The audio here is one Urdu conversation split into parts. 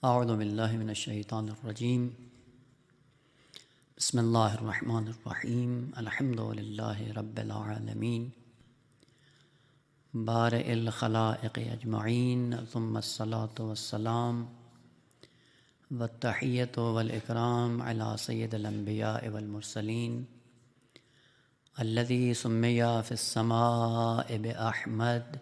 اعوذ باللہ من الشیطان الرجیم بسم اللہ الرحمن الرحیم الحمد للہ رب العالمین بارئ الخلائق اجمعین ثم الصلاة والسلام والتحیۃ والاکرام علی سید الانبیاء والمرسلین الذی سمی فی السماء بأحمد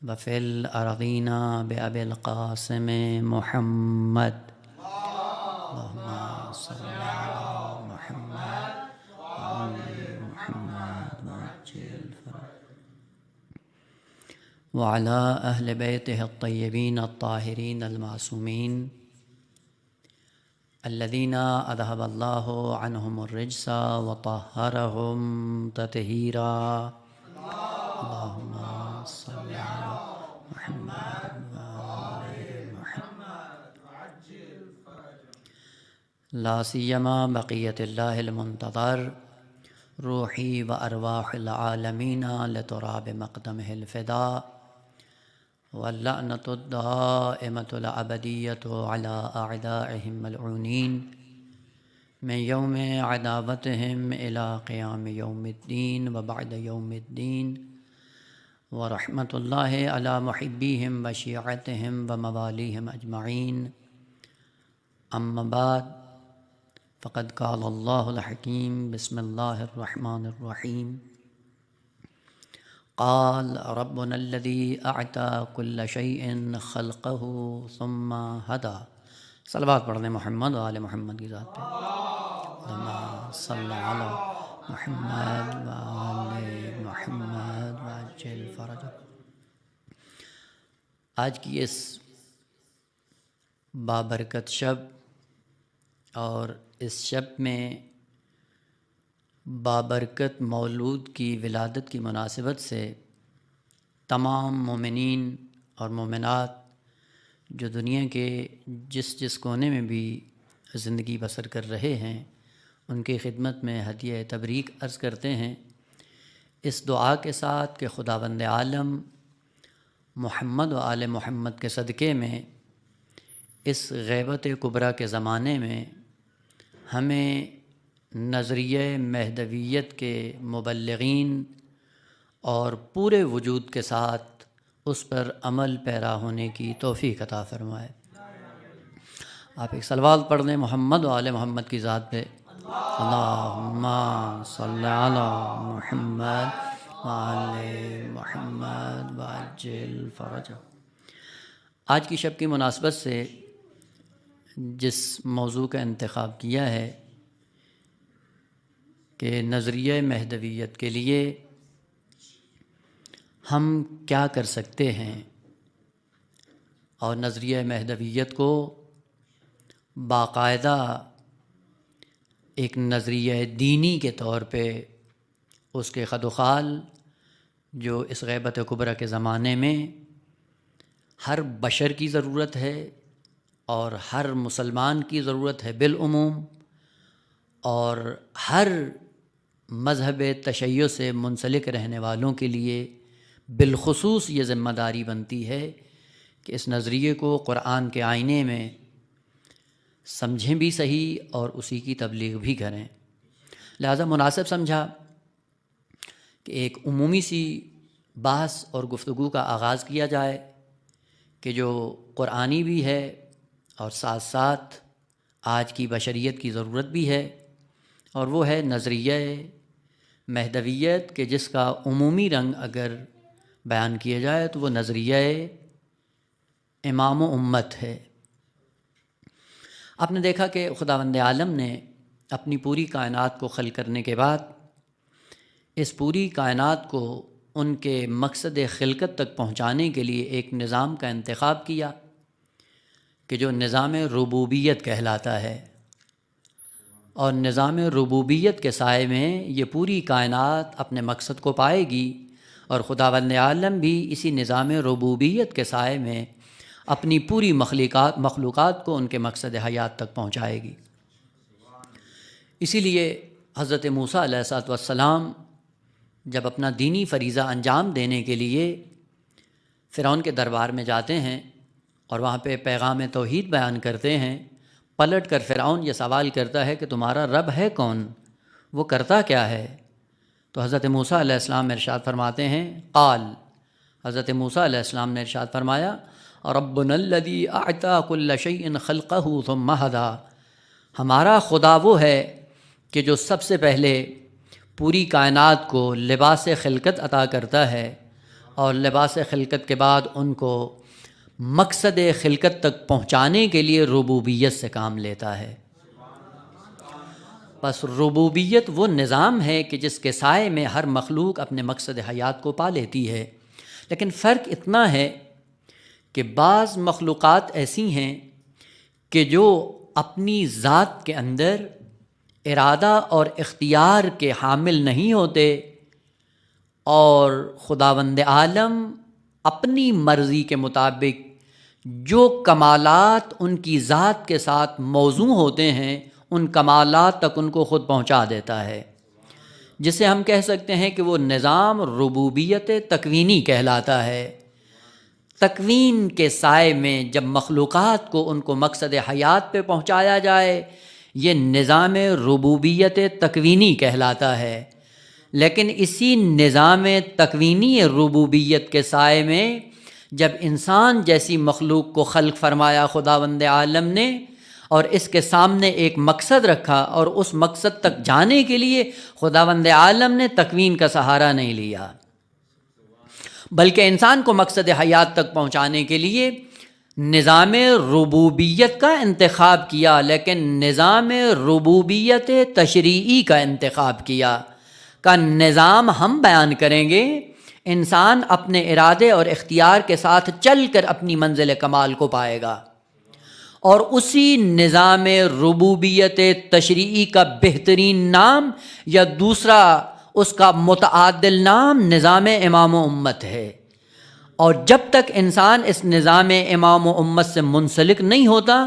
وفی الارضین بأبی القاسم محمد اللہم صلی علی محمد وعلی محمد وعجل فرج وعلی اہل بیتہ الطیبین الطاہرین المعصومین الذین اذہب اللہ عنہم الرجس وطہرہم تطہیرا اللہم صلی علی محمد وعلی محمد لا سیما بقیت اللہ المنتظر روحی و ارواح العالمین لتراب مقدمہ الفداء واللعنۃ الدائمۃ الابدیۃ علی اعدائہم ملعونین من یوم عداوتہم الی قیام یوم الدین وبعد یوم الدین ورحمۃ اللہ علی محبیہم وشیعتہم وموالیہم اجمعین اما بعد فقد قال اللہ الحکیم بسم اللہ الرحمن الرحیم قال ربنا الذي اعطى كل شيء خلقه ثم هدى صلوات پڑھ لیں محمد و آل محمد کی ذات پہ اللہم صلی علی محمد و آل محمد وعجل فرج۔ آج کی اس بابرکت شب اور اس شب میں بابرکت مولود کی ولادت کی مناسبت سے تمام مومنین اور مومنات جو دنیا کے جس کونے میں بھی زندگی بسر کر رہے ہیں ان کی خدمت میں ہدیہ تبریک عرض کرتے ہیں، اس دعا کے ساتھ کہ خداوند عالم محمد و آل محمد کے صدقے میں اس غیبت کبریٰ کے زمانے میں ہمیں نظریہ مہدویت کے مبلغین اور پورے وجود کے ساتھ اس پر عمل پیرا ہونے کی توفیق عطا فرمائے۔ آپ ایک صلوات پڑھ لیں محمد و آل محمد کی ذات پہ، اللہم صلی علی محمد وعلی محمد وعجل فرجہ۔ آج کی شب کی مناسبت سے جس موضوع کا انتخاب کیا ہے کہ نظریہ مہدویت کے لیے ہم کیا کر سکتے ہیں اور نظریہ مہدویت کو باقاعدہ ایک نظریہ دینی کے طور پہ اس کے خد و خال جو اس غیبت کبریٰ کے زمانے میں ہر بشر کی ضرورت ہے اور ہر مسلمان کی ضرورت ہے بالعموم، اور ہر مذہب تشیع سے منسلک رہنے والوں کے لیے بالخصوص یہ ذمہ داری بنتی ہے کہ اس نظریے کو قرآن کے آئینے میں سمجھیں بھی صحیح اور اسی کی تبلیغ بھی کریں۔ لہذا مناسب سمجھا کہ ایک عمومی سی بحث اور گفتگو کا آغاز کیا جائے کہ جو قرآنی بھی ہے اور ساتھ ساتھ آج کی بشریت کی ضرورت بھی ہے، اور وہ ہے نظریہ مہدویت کہ جس کا عمومی رنگ اگر بیان کیا جائے تو وہ نظریہ امام و امت ہے۔ آپ نے دیکھا کہ خداوند عالم نے اپنی پوری کائنات کو خلق کرنے کے بعد اس پوری کائنات کو ان کے مقصد خلقت تک پہنچانے کے لیے ایک نظام کا انتخاب کیا کہ جو نظام ربوبیت کہلاتا ہے، اور نظام ربوبیت کے سائے میں یہ پوری کائنات اپنے مقصد کو پائے گی، اور خداوند عالم بھی اسی نظام ربوبیت کے سائے میں اپنی پوری مخلوقات کو ان کے مقصد حیات تک پہنچائے گی۔ اسی لیے حضرت موسیٰ علیہ السلام جب اپنا دینی فریضہ انجام دینے کے لیے فرعون کے دربار میں جاتے ہیں اور وہاں پہ پیغام توحید بیان کرتے ہیں، پلٹ کر فرعون یہ سوال کرتا ہے کہ تمہارا رب ہے کون، وہ کرتا کیا ہے؟ تو حضرت موسیٰ علیہ السلام ارشاد فرماتے ہیں، قال، حضرت موسیٰ علیہ السلام نے ارشاد فرمایا، ربنا الذی اعطی کل شیء خلقہ ثم ہدی، ہمارا خدا وہ ہے کہ جو سب سے پہلے پوری کائنات کو لباس خلقت عطا کرتا ہے اور لباس خلقت کے بعد ان کو مقصد خلقت تک پہنچانے کے لیے ربوبیت سے کام لیتا ہے۔ بس ربوبیت وہ نظام ہے کہ جس کے سائے میں ہر مخلوق اپنے مقصد حیات کو پا لیتی ہے، لیکن فرق اتنا ہے کہ بعض مخلوقات ایسی ہیں کہ جو اپنی ذات کے اندر ارادہ اور اختیار کے حامل نہیں ہوتے، اور خداوند عالم اپنی مرضی کے مطابق جو کمالات ان کی ذات کے ساتھ موضوع ہوتے ہیں ان کمالات تک ان کو خود پہنچا دیتا ہے، جسے ہم کہہ سکتے ہیں کہ وہ نظام ربوبیت تکوینی کہلاتا ہے۔ تکوین کے سائے میں جب مخلوقات کو ان کو مقصد حیات پہ پہنچایا جائے، یہ نظام ربوبیت تکوینی کہلاتا ہے۔ لیکن اسی نظام تکوینی ربوبیت کے سائے میں جب انسان جیسی مخلوق کو خلق فرمایا خداوند عالم نے، اور اس کے سامنے ایک مقصد رکھا، اور اس مقصد تک جانے کے لیے خداوند عالم نے تکوین کا سہارا نہیں لیا، بلکہ انسان کو مقصد حیات تک پہنچانے کے لیے نظام ربوبیت کا انتخاب کیا، لیکن نظام ربوبیت تشریعی کا انتخاب کیا۔ کا نظام ہم بیان کریں گے، انسان اپنے ارادے اور اختیار کے ساتھ چل کر اپنی منزل کمال کو پائے گا، اور اسی نظام ربوبیت تشریعی کا بہترین نام یا دوسرا اس کا متعادل نام نظام امام و امت ہے۔ اور جب تک انسان اس نظام امام و امت سے منسلک نہیں ہوتا،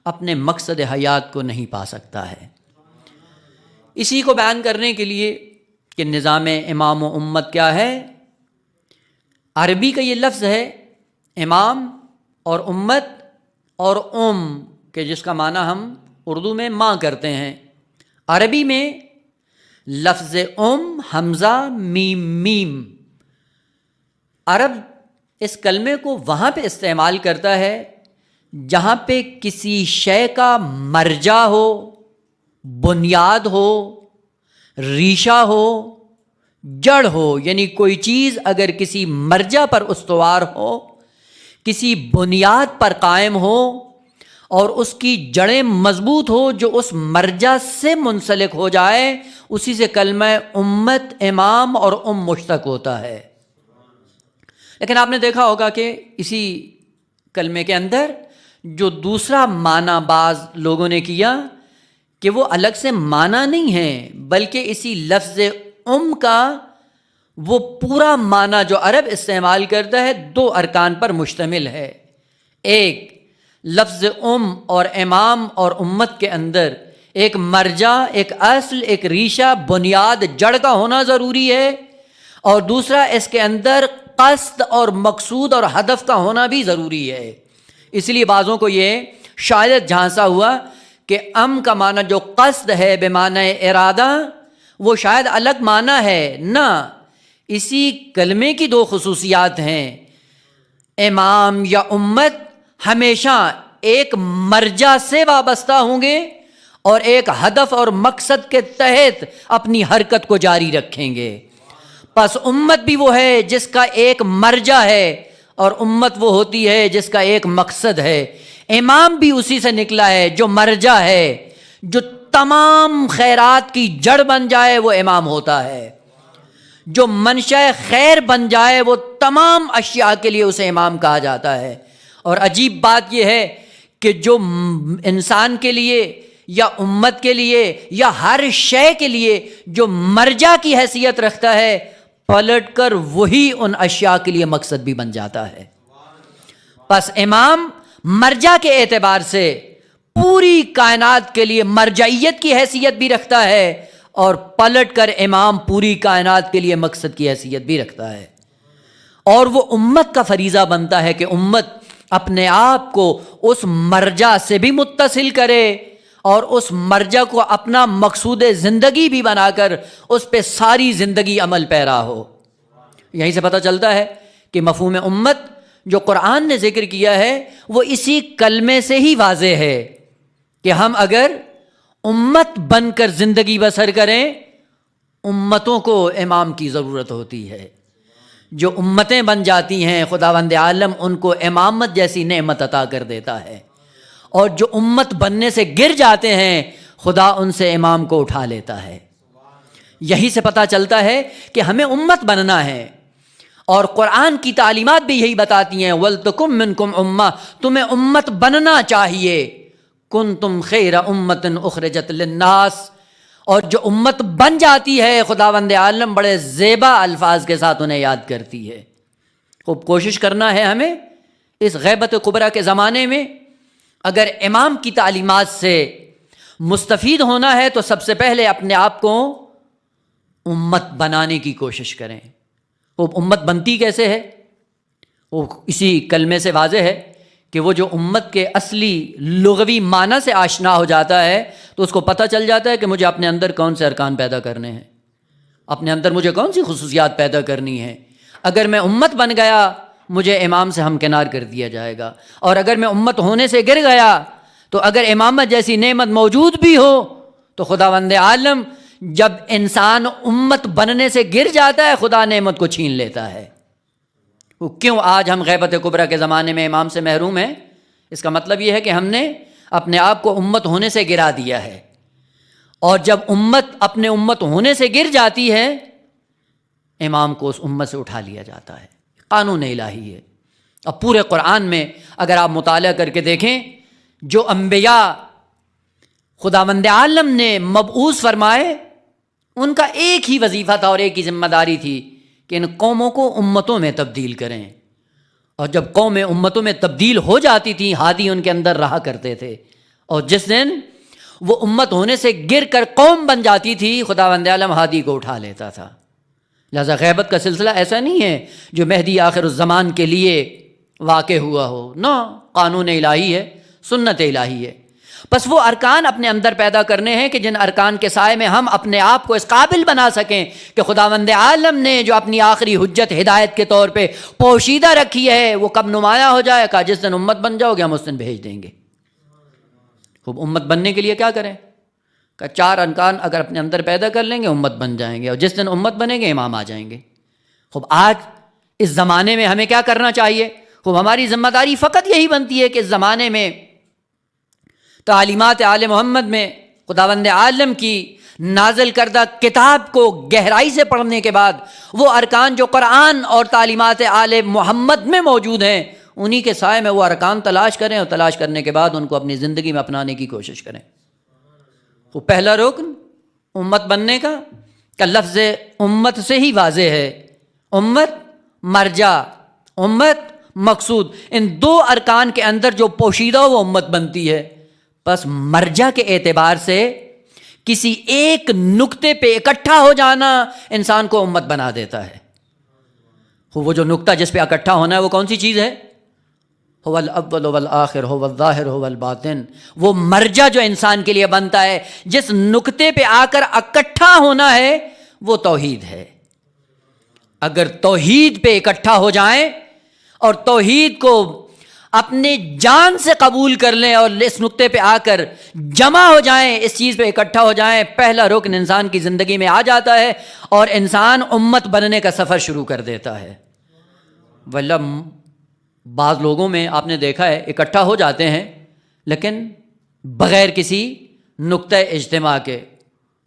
اپنے مقصد حیات کو نہیں پا سکتا ہے۔ اسی کو بیان کرنے کے لیے کہ نظام امام و امت کیا ہے، عربی کا یہ لفظ ہے امام اور امت اور کہ جس کا معنی ہم اردو میں ماں کرتے ہیں، عربی میں لفظ حمزہ میم میم، عرب اس کلمے کو وہاں پہ استعمال کرتا ہے جہاں پہ کسی شے کا مرجع ہو، بنیاد ہو، ریشہ ہو، جڑ ہو، یعنی کوئی چیز اگر کسی مرجع پر استوار ہو، کسی بنیاد پر قائم ہو اور اس کی جڑیں مضبوط ہو جو اس مرجع سے منسلک ہو جائے، اسی سے کلمہ امت، امام اور مشتق ہوتا ہے۔ لیکن آپ نے دیکھا ہوگا کہ اسی کلمے کے اندر جو دوسرا معنی بعض لوگوں نے کیا کہ وہ الگ سے معنی نہیں ہے، بلکہ اسی لفظ کا وہ پورا معنی جو عرب استعمال کرتا ہے دو ارکان پر مشتمل ہے۔ ایک، لفظ اور امام اور امت کے اندر ایک مرجع، ایک اصل، ایک ریشہ، بنیاد، جڑ کا ہونا ضروری ہے، اور دوسرا اس کے اندر قصد اور مقصود اور ہدف کا ہونا بھی ضروری ہے۔ اس لیے بعضوں کو یہ شاید جھانسا ہوا کہ کا معنی جو قصد ہے بے معنی ارادہ، وہ شاید الگ معنی ہے۔ نہ، اسی کلمے کی دو خصوصیات ہیں، امام یا امت ہمیشہ ایک مرجع سے وابستہ ہوں گے اور ایک ہدف اور مقصد کے تحت اپنی حرکت کو جاری رکھیں گے۔ پس امت بھی وہ ہے جس کا ایک مرجع ہے، اور امت وہ ہوتی ہے جس کا ایک مقصد ہے۔ امام بھی اسی سے نکلا ہے جو مرجع ہے، جو تمام خیرات کی جڑ بن جائے وہ امام ہوتا ہے، جو منشأ خیر بن جائے وہ تمام اشیاء کے لیے اسے امام کہا جاتا ہے۔ اور عجیب بات یہ ہے کہ جو انسان کے لیے یا امت کے لیے یا ہر شے کے لیے جو مرجع کی حیثیت رکھتا ہے، پلٹ کر وہی ان اشیاء کے لیے مقصد بھی بن جاتا ہے۔ پس امام مرجع کے اعتبار سے پوری کائنات کے لیے مرجعیت کی حیثیت بھی رکھتا ہے، اور پلٹ کر امام پوری کائنات کے لیے مقصد کی حیثیت بھی رکھتا ہے۔ اور وہ امت کا فریضہ بنتا ہے کہ امت اپنے آپ کو اس مرجع سے بھی متصل کرے اور اس مرجع کو اپنا مقصود زندگی بھی بنا کر اس پہ ساری زندگی عمل پیرا ہو۔ یہیں سے پتہ چلتا ہے کہ مفہوم امت جو قرآن نے ذکر کیا ہے وہ اسی کلمے سے ہی واضح ہے کہ ہم اگر امت بن کر زندگی بسر کریں، امتوں کو امام کی ضرورت ہوتی ہے۔ جو امتیں بن جاتی ہیں خداوند عالم ان کو امامت جیسی نعمت عطا کر دیتا ہے، اور جو امت بننے سے گر جاتے ہیں خدا ان سے امام کو اٹھا لیتا ہے۔ یہی سے پتہ چلتا ہے کہ ہمیں امت بننا ہے، اور قرآن کی تعلیمات بھی یہی بتاتی ہیں وَلْتَكُن مِّنكُمْ أُمَّةٌ، تمہیں امت بننا چاہیے، كُنتُمْ خَيْرَ أُمَّةٍ أُخْرِجَتْ لِلنَّاسِ، اور جو امت بن جاتی ہے خداوند عالم بڑے زیبا الفاظ کے ساتھ انہیں یاد کرتی ہے۔ خوب کوشش کرنا ہے ہمیں اس غیبت کبریٰ کے زمانے میں، اگر امام کی تعلیمات سے مستفید ہونا ہے تو سب سے پہلے اپنے آپ کو امت بنانے کی کوشش کریں۔ وہ امت بنتی کیسے ہے؟ وہ اسی کلمے سے واضح ہے کہ وہ جو امت کے اصلی لغوی معنی سے آشنا ہو جاتا ہے تو اس کو پتہ چل جاتا ہے کہ مجھے اپنے اندر کون سے ارکان پیدا کرنے ہیں، اپنے اندر مجھے کون سی خصوصیات پیدا کرنی ہیں۔ اگر میں امت بن گیا مجھے امام سے ہمکنار کر دیا جائے گا، اور اگر میں امت ہونے سے گر گیا تو اگر امامت جیسی نعمت موجود بھی ہو تو خداوند عالم جب انسان امت بننے سے گر جاتا ہے خدا نعمت کو چھین لیتا ہے۔ وہ کیوں آج ہم غیبت کبریٰ کے زمانے میں امام سے محروم ہیں؟ اس کا مطلب یہ ہے کہ ہم نے اپنے آپ کو امت ہونے سے گرا دیا ہے، اور جب امت اپنے امت ہونے سے گر جاتی ہے امام کو اس امت سے اٹھا لیا جاتا ہے۔ قانون الہی ہے۔ اب پورے قرآن میں اگر آپ مطالعہ کر کے دیکھیں، جو انبیاء خداوند عالم نے مبعوث فرمائے ان کا ایک ہی وظیفہ تھا اور ایک ہی ذمہ داری تھی کہ ان قوموں کو امتوں میں تبدیل کریں، اور جب قومیں امتوں میں تبدیل ہو جاتی تھیں ہادی ان کے اندر رہا کرتے تھے، اور جس دن وہ امت ہونے سے گر کر قوم بن جاتی تھی خداوند عالم ہادی کو اٹھا لیتا تھا۔ لہذا غیبت کا سلسلہ ایسا نہیں ہے جو مہدی آخر الزمان کے لیے واقع ہوا ہو، نہ، قانون الہی ہے، سنت الہی ہے۔ بس وہ ارکان اپنے اندر پیدا کرنے ہیں کہ جن ارکان کے سائے میں ہم اپنے آپ کو اس قابل بنا سکیں کہ خداوند عالم نے جو اپنی آخری حجت ہدایت کے طور پہ پوشیدہ رکھی ہے وہ کب نمایاں ہو جائے گا؟ جس دن امت بن جاؤ گے ہم اس دن بھیج دیں گے۔ خوب امت بننے کے لیے کیا کریں؟ کہ 4 ارکان اگر اپنے اندر پیدا کر لیں گے امت بن جائیں گے، اور جس دن امت بنے گے امام آ جائیں گے۔ خوب آج اس زمانے میں ہمیں کیا کرنا چاہیے؟ خوب ہماری ذمہ داری فقط یہی بنتی ہے کہ اس زمانے میں تعلیمات آل محمد میں خداوند عالم کی نازل کردہ کتاب کو گہرائی سے پڑھنے کے بعد وہ ارکان جو قرآن اور تعلیمات آل محمد میں موجود ہیں انہی کے سائے میں وہ ارکان تلاش کریں، اور تلاش کرنے کے بعد ان کو اپنی زندگی میں اپنانے کی کوشش کریں۔ وہ پہلا رکن امت بننے کا لفظ امت سے ہی واضح ہے۔ امت مرجع، امت مقصود، ان 2 ارکان کے اندر جو پوشیدہ ہو وہ امت بنتی ہے۔ بس مرجع کے اعتبار سے کسی ایک نقطے پہ اکٹھا ہو جانا انسان کو امت بنا دیتا ہے۔ وہ جو نقطہ جس پہ اکٹھا ہونا ہے وہ کون سی چیز ہے؟ هو الاول والآخر هو الظاہر هو الباطن۔ وہ مرجع جو انسان کے لیے بنتا ہے، جس نقطے پہ آ کر اکٹھا ہونا ہے وہ توحید ہے۔ اگر توحید پہ اکٹھا ہو جائیں اور توحید کو اپنے جان سے قبول کر لیں اور اس نقطے پہ آ کر جمع ہو جائیں، اس چیز پہ اکٹھا ہو جائیں، پہلا رکن انسان کی زندگی میں آ جاتا ہے اور انسان امت بننے کا سفر شروع کر دیتا ہے۔ واللہ بعض لوگوں میں آپ نے دیکھا ہے اکٹھا ہو جاتے ہیں لیکن بغیر کسی نقطہ اجتماع کے،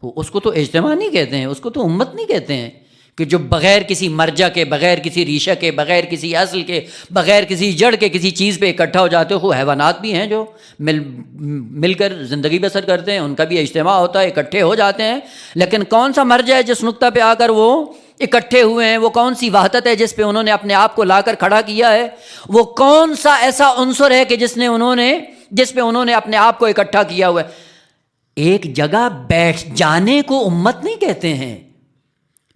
اس کو تو اجتماع نہیں کہتے ہیں، اس کو تو امت نہیں کہتے ہیں، کہ جو بغیر کسی مرجع کے، بغیر کسی ریشہ کے، بغیر کسی اصل کے، بغیر کسی جڑ کے کسی چیز پہ اکٹھا ہو جاتے ہو۔ حیوانات بھی ہیں جو مل کر زندگی بسر کرتے ہیں، ان کا بھی اجتماع ہوتا ہے، اکٹھے ہو جاتے ہیں، لیکن کون سا مرجع ہے جس نقطہ پہ آ کر وہ اکٹھے ہوئے ہیں؟ وہ کون سی وحدت ہے جس پہ انہوں نے اپنے آپ کو لا کر کھڑا کیا ہے؟ وہ کون سا ایسا عنصر ہے کہ جس پہ انہوں نے اپنے آپ کو اکٹھا کیا ہوا ہے؟ ایک جگہ بیٹھ جانے کو امت نہیں کہتے ہیں،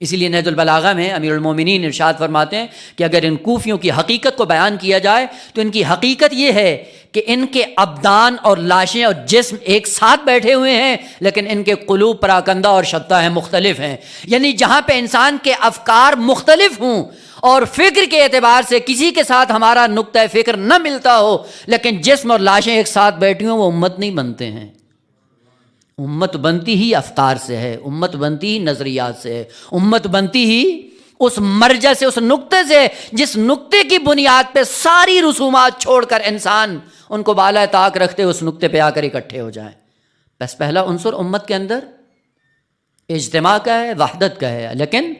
اسی لیے نہج البلاغہ میں امیر المومنین ارشاد فرماتے ہیں کہ اگر ان کوفیوں کی حقیقت کو بیان کیا جائے تو ان کی حقیقت یہ ہے کہ ان کے ابدان اور لاشیں اور جسم ایک ساتھ بیٹھے ہوئے ہیں، لیکن ان کے قلوب پراکندہ اور شتیٰ ہیں، مختلف ہیں۔ یعنی جہاں پہ انسان کے افکار مختلف ہوں اور فکر کے اعتبار سے کسی کے ساتھ ہمارا نقطہ فکر نہ ملتا ہو، لیکن جسم اور لاشیں ایک ساتھ بیٹھی ہوں، وہ امت نہیں بنتے ہیں۔ امت بنتی ہی افکار سے ہے، امت بنتی ہی نظریات سے ہے، امت بنتی ہی اس مرجع سے، اس نقطے سے جس نقطے کی بنیاد پہ ساری رسومات چھوڑ کر انسان ان کو بالائے طاق رکھتے اس نقطے پہ آ کر اکٹھے ہو جائیں۔ بس پہلا عنصر امت کے اندر اجتماع کا ہے، وحدت کا ہے، لیکن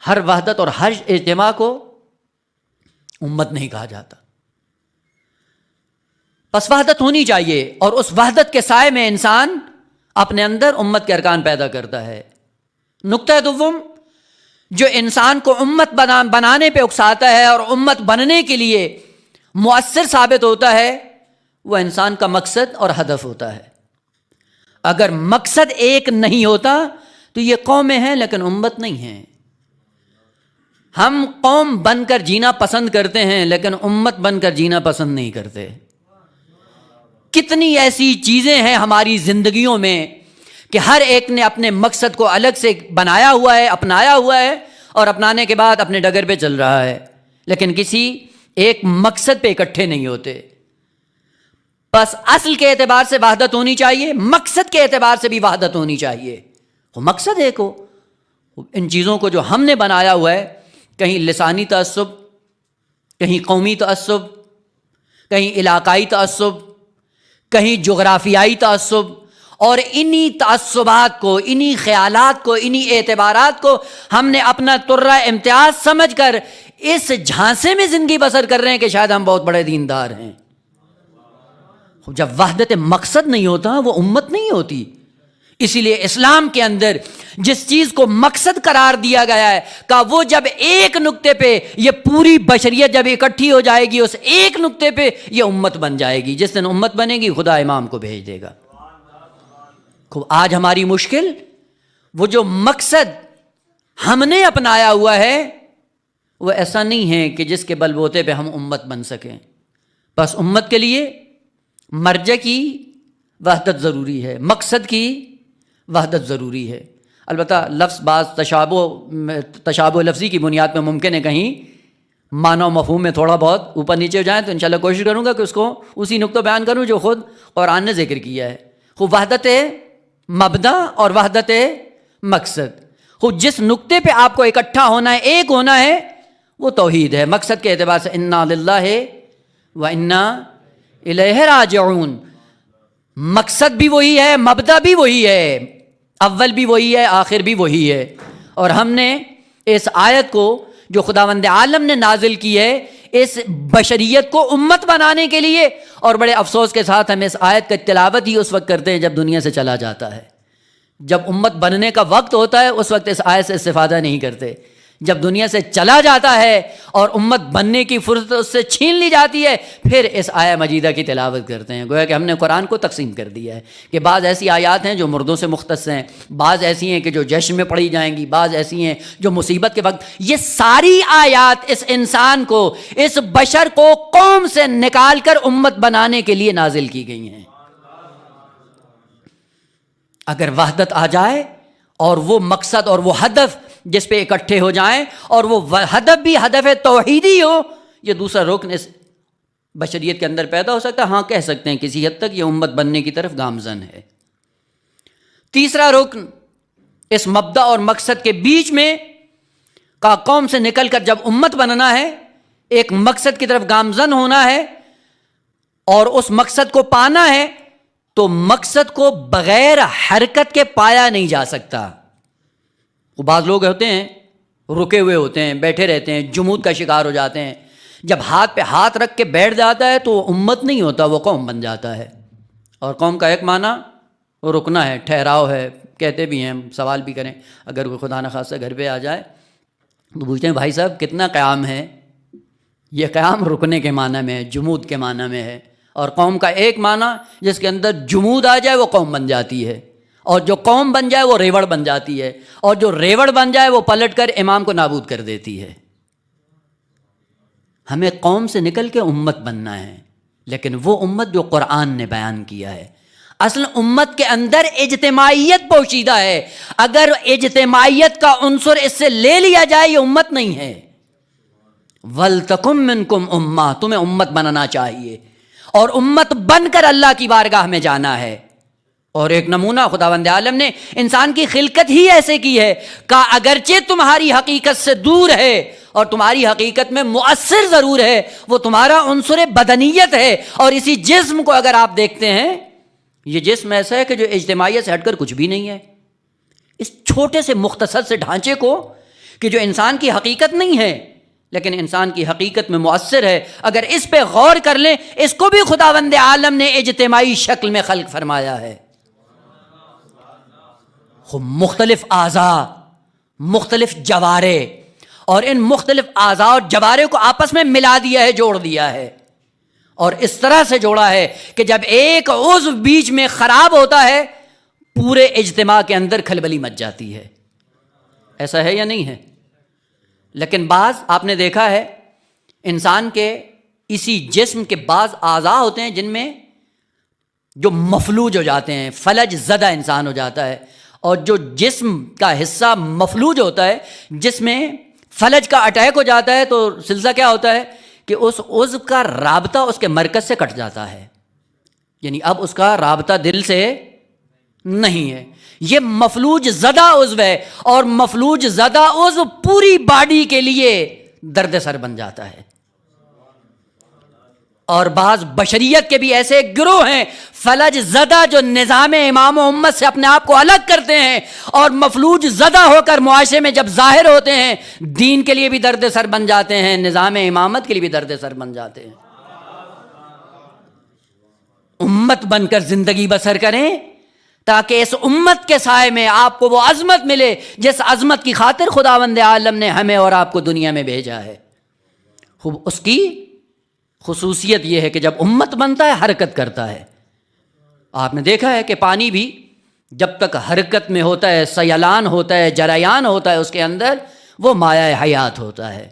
ہر وحدت اور ہر اجتماع کو امت نہیں کہا جاتا۔ بس وحدت ہونی چاہیے، اور اس وحدت کے سائے میں انسان اپنے اندر امت کے ارکان پیدا کرتا ہے۔ نقطہ دوم جو انسان کو امت بنانے پہ اکساتا ہے اور امت بننے کے لیے مؤثر ثابت ہوتا ہے، وہ انسان کا مقصد اور ہدف ہوتا ہے۔ اگر مقصد ایک نہیں ہوتا تو یہ قومیں ہیں لیکن امت نہیں ہیں۔ ہم قوم بن کر جینا پسند کرتے ہیں لیکن امت بن کر جینا پسند نہیں کرتے۔ کتنی ایسی چیزیں ہیں ہماری زندگیوں میں کہ ہر ایک نے اپنے مقصد کو الگ سے بنایا ہوا ہے، اپنایا ہوا ہے، اور اپنانے کے بعد اپنے ڈگر پہ چل رہا ہے، لیکن کسی ایک مقصد پہ اکٹھے نہیں ہوتے۔ بس اصل کے اعتبار سے وحدت ہونی چاہیے، مقصد کے اعتبار سے بھی وحدت ہونی چاہیے۔ وہ مقصد ایک ہو۔ ان چیزوں کو جو ہم نے بنایا ہوا ہے، کہیں لسانی تعصب، کہیں قومی تعصب، کہیں علاقائی تعصب، کہیں جغرافیائی تعصب، اور انہی تعصبات کو، انہی خیالات کو، انہی اعتبارات کو ہم نے اپنا ترہ امتیاز سمجھ کر اس جھانسے میں زندگی بسر کر رہے ہیں کہ شاید ہم بہت بڑے دیندار ہیں۔ جب وحدت مقصد نہیں ہوتا وہ امت نہیں ہوتی۔ اسی لیے اسلام کے اندر جس چیز کو مقصد قرار دیا گیا ہے کہ وہ جب ایک نقطے پہ، یہ پوری بشریت جب اکٹھی ہو جائے گی اس ایک نقطے پہ، یہ امت بن جائے گی۔ جس دن امت بنے گی خدا امام کو بھیج دے گا۔ آج ہماری مشکل وہ جو مقصد ہم نے اپنایا ہوا ہے وہ ایسا نہیں ہے کہ جس کے بل بوتے پہ ہم امت بن سکیں۔ بس امت کے لیے مرجع کی وحدت ضروری ہے، مقصد کی وحدت ضروری ہے۔ البتہ لفظ بعض تشابہ لفظی کی بنیاد پہ ممکن ہے کہیں معنی و مفہوم میں تھوڑا بہت اوپر نیچے ہو جائیں، تو انشاءاللہ کوشش کروں گا کہ اس کو اسی نقطہ بیان کروں جو خود قرآن نے ذکر کیا ہے۔ خوب وحدت مبدا اور وحدت مقصد، خوب جس نقطے پہ آپ کو اکٹھا ہونا ہے، ایک ہونا ہے، وہ توحید ہے۔ مقصد کے اعتبار سے انا للہ و انا الیہ راجعون، مقصد بھی وہی ہے، مبدا بھی وہی ہے، اول بھی وہی ہے، آخر بھی وہی ہے۔ اور ہم نے اس آیت کو جو خداوند عالم نے نازل کی ہے اس بشریت کو امت بنانے کے لیے، اور بڑے افسوس کے ساتھ ہم اس آیت کا تلاوت ہی اس وقت کرتے ہیں جب دنیا سے چلا جاتا ہے۔ جب امت بننے کا وقت ہوتا ہے اس وقت اس آیت سے استفادہ نہیں کرتے۔ جب دنیا سے چلا جاتا ہے اور امت بننے کی فرصت اس سے چھین لی جاتی ہے، پھر اس آیہ مجیدہ کی تلاوت کرتے ہیں۔ گویا کہ ہم نے قرآن کو تقسیم کر دیا ہے کہ بعض ایسی آیات ہیں جو مردوں سے مختص ہیں، بعض ایسی ہیں کہ جو جشن میں پڑھی جائیں گی، بعض ایسی ہیں جو مصیبت کے وقت۔ یہ ساری آیات اس انسان کو، اس بشر کو قوم سے نکال کر امت بنانے کے لیے نازل کی گئی ہیں۔ اگر وحدت آ جائے اور وہ مقصد اور وہ ہدف جس پہ اکٹھے ہو جائیں، اور وہ ہدف بھی ہدف توحیدی ہو، یہ دوسرا رکن اس بشریت کے اندر پیدا ہو سکتا ہے۔ ہاں کہہ سکتے ہیں کسی حد تک یہ امت بننے کی طرف گامزن ہے۔ تیسرا رکن اس مبدا اور مقصد کے بیچ میں کا قوم سے نکل کر جب امت بننا ہے، ایک مقصد کی طرف گامزن ہونا ہے اور اس مقصد کو پانا ہے، تو مقصد کو بغیر حرکت کے پایا نہیں جا سکتا۔ وہ بعض لوگ ہوتے ہیں رکے ہوئے ہوتے ہیں، بیٹھے رہتے ہیں، جمود کا شکار ہو جاتے ہیں۔ جب ہاتھ پہ ہاتھ رکھ کے بیٹھ جاتا ہے تو وہ امت نہیں ہوتا، وہ قوم بن جاتا ہے۔ اور قوم کا ایک معنی وہ رکنا ہے، ٹھہراؤ ہے، کہتے بھی ہیں، سوال بھی کریں اگر کوئی خدا نخواستہ گھر پہ آ جائے تو پوچھتے ہیں بھائی صاحب کتنا قیام ہے؟ یہ قیام رکنے کے معنی میں ہے، جمود کے معنی میں ہے۔ اور قوم کا ایک معنی جس کے اندر جمود آ جائے وہ قوم بن جاتی ہے، اور جو قوم بن جائے وہ ریوڑ بن جاتی ہے، اور جو ریوڑ بن جائے وہ پلٹ کر امام کو نابود کر دیتی ہے۔ ہمیں قوم سے نکل کے امت بننا ہے، لیکن وہ امت جو قرآن نے بیان کیا ہے۔ اصل امت کے اندر اجتماعیت پوشیدہ ہے، اگر اجتماعیت کا عنصر اس سے لے لیا جائے یہ امت نہیں ہے۔ وَلْتَكُن مِّنكُمْ أُمَّةٌ، تمہیں امت بننا چاہیے، اور امت بن کر اللہ کی بارگاہ میں جانا ہے۔ اور ایک نمونہ خداوند عالم نے انسان کی خلقت ہی ایسے کی ہے کہ اگرچہ تمہاری حقیقت سے دور ہے اور تمہاری حقیقت میں مؤثر ضرور ہے، وہ تمہارا عنصر بدنیت ہے۔ اور اسی جسم کو اگر آپ دیکھتے ہیں، یہ جسم ایسا ہے کہ جو اجتماعیت سے ہٹ کر کچھ بھی نہیں ہے۔ اس چھوٹے سے مختصر سے ڈھانچے کو کہ جو انسان کی حقیقت نہیں ہے لیکن انسان کی حقیقت میں مؤثر ہے، اگر اس پہ غور کر لیں، اس کو بھی خداوند عالم نے اجتماعی شکل میں خلق فرمایا ہے۔ مختلف اعضاء، مختلف جوارے، اور ان مختلف اعضاء اور جوارے کو آپس میں ملا دیا ہے، جوڑ دیا ہے، اور اس طرح سے جوڑا ہے کہ جب ایک عضو بیچ میں خراب ہوتا ہے پورے اجتماع کے اندر کھلبلی مچ جاتی ہے۔ ایسا ہے یا نہیں ہے؟ لیکن بعض آپ نے دیکھا ہے انسان کے اسی جسم کے بعض اعضاء ہوتے ہیں جن میں جو مفلوج ہو جاتے ہیں، فلج زدہ انسان ہو جاتا ہے، اور جو جسم کا حصہ مفلوج ہوتا ہے، جس میں فلج کا اٹیک ہو جاتا ہے، تو سلسلہ کیا ہوتا ہے کہ اس عضو کا رابطہ اس کے مرکز سے کٹ جاتا ہے، یعنی اب اس کا رابطہ دل سے نہیں ہے۔ یہ مفلوج زدہ عضو ہے، اور مفلوج زدہ عضو پوری باڈی کے لیے درد سر بن جاتا ہے۔ اور بعض بشریت کے بھی ایسے گروہ ہیں فلج زدہ جو نظام امام و امت سے اپنے آپ کو الگ کرتے ہیں، اور مفلوج زدہ ہو کر معاشرے میں جب ظاہر ہوتے ہیں دین کے لیے بھی درد سر بن جاتے ہیں، نظام امامت کے لیے بھی درد سر بن جاتے ہیں۔ امت بن کر زندگی بسر کریں تاکہ اس امت کے سائے میں آپ کو وہ عظمت ملے جس عظمت کی خاطر خداوند عالم نے ہمیں اور آپ کو دنیا میں بھیجا ہے۔ اس کی خصوصیت یہ ہے کہ جب امت بنتا ہے حرکت کرتا ہے۔ آپ نے دیکھا ہے کہ پانی بھی جب تک حرکت میں ہوتا ہے، سیلان ہوتا ہے، جریان ہوتا ہے اس کے اندر، وہ مایہ حیات ہوتا ہے،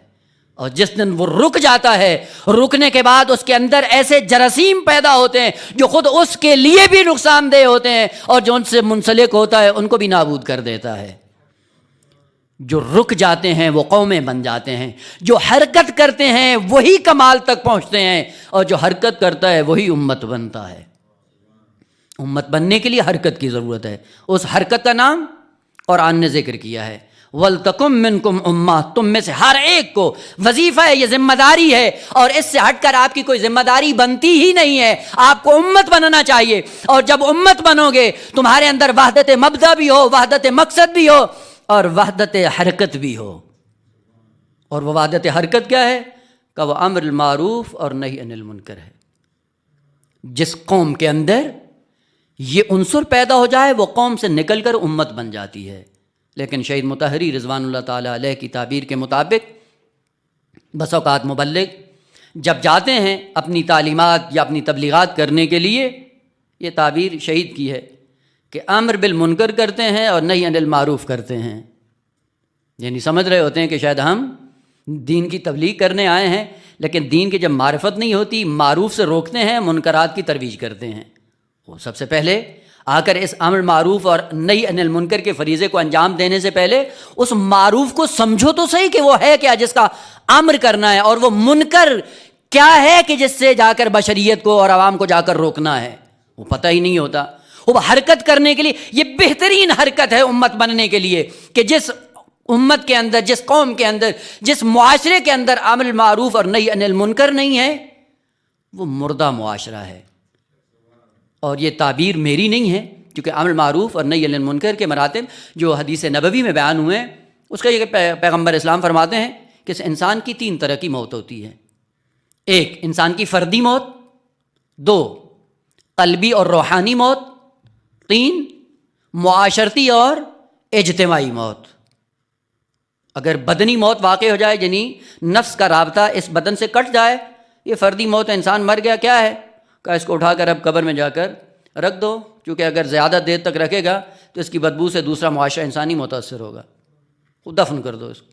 اور جس دن وہ رک جاتا ہے، رکنے کے بعد اس کے اندر ایسے جراثیم پیدا ہوتے ہیں جو خود اس کے لیے بھی نقصان دہ ہوتے ہیں، اور جو ان سے منسلک ہوتا ہے ان کو بھی نابود کر دیتا ہے۔ جو رک جاتے ہیں وہ قومیں بن جاتے ہیں، جو حرکت کرتے ہیں وہی کمال تک پہنچتے ہیں، اور جو حرکت کرتا ہے وہی امت بنتا ہے۔ امت بننے کے لیے حرکت کی ضرورت ہے، اس حرکت کا نام قرآن نے ذکر کیا ہے، وَلْتَكُن مِّنكُمْ أُمَّةٌ، تم میں سے ہر ایک کو وظیفہ ہے، یہ ذمہ داری ہے، اور اس سے ہٹ کر آپ کی کوئی ذمہ داری بنتی ہی نہیں ہے۔ آپ کو امت بننا چاہیے، اور جب امت بنو گے تمہارے اندر وحدت مبدأ بھی ہو، وحدت مقصد بھی ہو، اور وحدت حرکت بھی ہو۔ اور وہ وحدت حرکت کیا ہے کہ وہ امر المعروف اور نہی عن المنکر ہے۔ جس قوم کے اندر یہ عنصر پیدا ہو جائے وہ قوم سے نکل کر امت بن جاتی ہے۔ لیکن شہید مطہری رضوان اللہ تعالیٰ علیہ کی تعبیر کے مطابق بس اوقات مبلغ جب جاتے ہیں اپنی تعلیمات یا اپنی تبلیغات کرنے کے لیے، یہ تعبیر شہید کی ہے کہ امر بالمنکر کرتے ہیں اور نہی عن المعروف کرتے ہیں، یعنی سمجھ رہے ہوتے ہیں کہ شاید ہم دین کی تبلیغ کرنے آئے ہیں، لیکن دین کی جب معرفت نہیں ہوتی معروف سے روکتے ہیں، منکرات کی ترویج کرتے ہیں۔ وہ سب سے پہلے آ کر اس امر معروف اور نہی عن المنکر کے فریضے کو انجام دینے سے پہلے اس معروف کو سمجھو تو صحیح کہ وہ ہے کیا جس کا امر کرنا ہے، اور وہ منکر کیا ہے کہ جس سے جا کر بشریت کو اور عوام کو جا کر روکنا ہے، وہ پتہ ہی نہیں ہوتا۔ وہ حرکت کرنے کے لیے یہ بہترین حرکت ہے امت بننے کے لیے کہ جس امت کے اندر، جس قوم کے اندر، جس معاشرے کے اندر امر معروف اور نہی عن المنکر نہیں ہے وہ مردہ معاشرہ ہے۔ اور یہ تعبیر میری نہیں ہے، کیونکہ امر معروف اور نہی عن المنکر کے مراتب جو حدیث نبوی میں بیان ہوئے ہیں اس کا یہ پیغمبر اسلام فرماتے ہیں کہ اس انسان کی 3 طرح کی موت ہوتی ہے۔ 1 انسان کی فردی موت، 2 قلبی اور روحانی موت، 3 معاشرتی اور اجتماعی موت۔ اگر بدنی موت واقع ہو جائے، یعنی نفس کا رابطہ اس بدن سے کٹ جائے، یہ فردی موت ہے، انسان مر گیا، کیا ہے کہ اس کو اٹھا کر اب قبر میں جا کر رکھ دو، کیونکہ اگر زیادہ دیر تک رکھے گا تو اس کی بدبو سے دوسرا معاشرہ انسانی متاثر ہوگا، خود دفن کر دو اس کو۔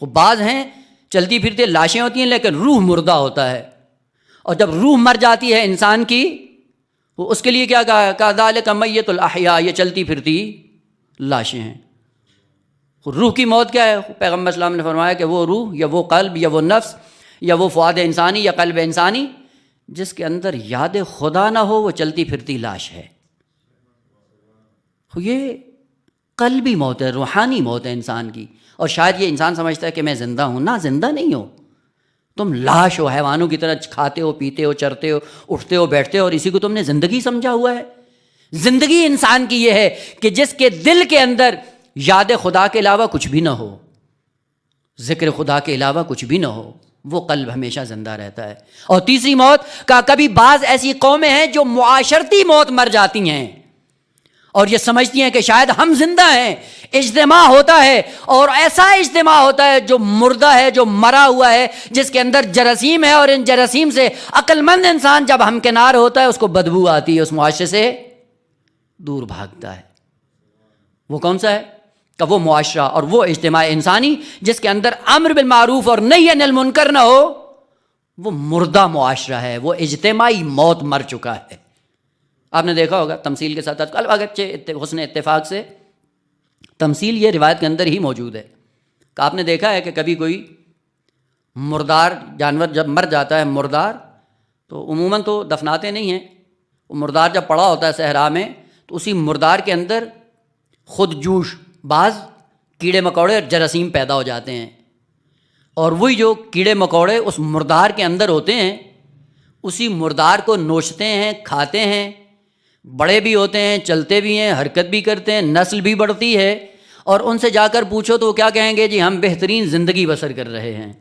وہ بعض ہیں چلتی پھرتی لاشیں ہوتی ہیں لیکن روح مردہ ہوتا ہے، اور جب روح مر جاتی ہے انسان کی، وہ اس کے لیے کیا کہا، کذالک میت الاحیاء، یہ چلتی پھرتی لاشیں ہیں۔ روح کی موت کیا ہے؟ پیغمبر صلی اللہ علیہ وسلم نے فرمایا کہ وہ روح یا وہ قلب یا وہ نفس یا وہ فؤاد انسانی یا قلب انسانی جس کے اندر یاد خدا نہ ہو، وہ چلتی پھرتی لاش ہے۔ یہ قلبی موت ہے، روحانی موت ہے انسان کی۔ اور شاید یہ انسان سمجھتا ہے کہ میں زندہ ہوں، نہ زندہ نہیں ہو، تم لاش ہو، حیوانوں کی طرح کھاتے ہو، پیتے ہو، چرتے ہو، اٹھتے ہو، بیٹھتے ہو، اور اسی کو تم نے زندگی سمجھا ہوا ہے۔ زندگی انسان کی یہ ہے کہ جس کے دل کے اندر یاد خدا کے علاوہ کچھ بھی نہ ہو، ذکر خدا کے علاوہ کچھ بھی نہ ہو، وہ قلب ہمیشہ زندہ رہتا ہے۔ اور تیسری موت کا کبھی بعض ایسی قومیں ہیں جو معاشرتی موت مر جاتی ہیں اور یہ سمجھتی ہیں کہ شاید ہم زندہ ہیں، اجتماع ہوتا ہے اور ایسا اجتماع ہوتا ہے جو مردہ ہے، جو مرا ہوا ہے، جس کے اندر جراثیم ہے، اور ان جراثیم سے عقل مند انسان جب ہمکنار ہوتا ہے اس کو بدبو آتی ہے، اس معاشرے سے دور بھاگتا ہے۔ وہ کون سا ہے؟ کہ وہ معاشرہ اور وہ اجتماع انسانی جس کے اندر امر بالمعروف اور نہی عن المنکر نہ ہو، وہ مردہ معاشرہ ہے، وہ اجتماعی موت مر چکا ہے۔ آپ نے دیکھا ہوگا تمثیل کے ساتھ، اگرچہ حسن اتفاق سے تمثیل یہ روایت کے اندر ہی موجود ہے کہ آپ نے دیکھا ہے کہ کبھی کوئی مردار جانور جب مر جاتا ہے، مردار تو عموماً تو دفناتے نہیں ہیں، وہ مردار جب پڑا ہوتا ہے صحرا میں تو اسی مردار کے اندر خود جوش بعض کیڑے مکوڑے اور جراثیم پیدا ہو جاتے ہیں، اور وہی جو کیڑے مکوڑے اس مردار کے اندر ہوتے ہیں اسی مردار کو نوچتے ہیں، کھاتے ہیں، بڑے بھی ہوتے ہیں، چلتے بھی ہیں، حرکت بھی کرتے ہیں، نسل بھی بڑھتی ہے، اور ان سے جا کر پوچھو تو وہ کیا کہیں گے؟ جی ہم بہترین زندگی بسر کر رہے ہیں۔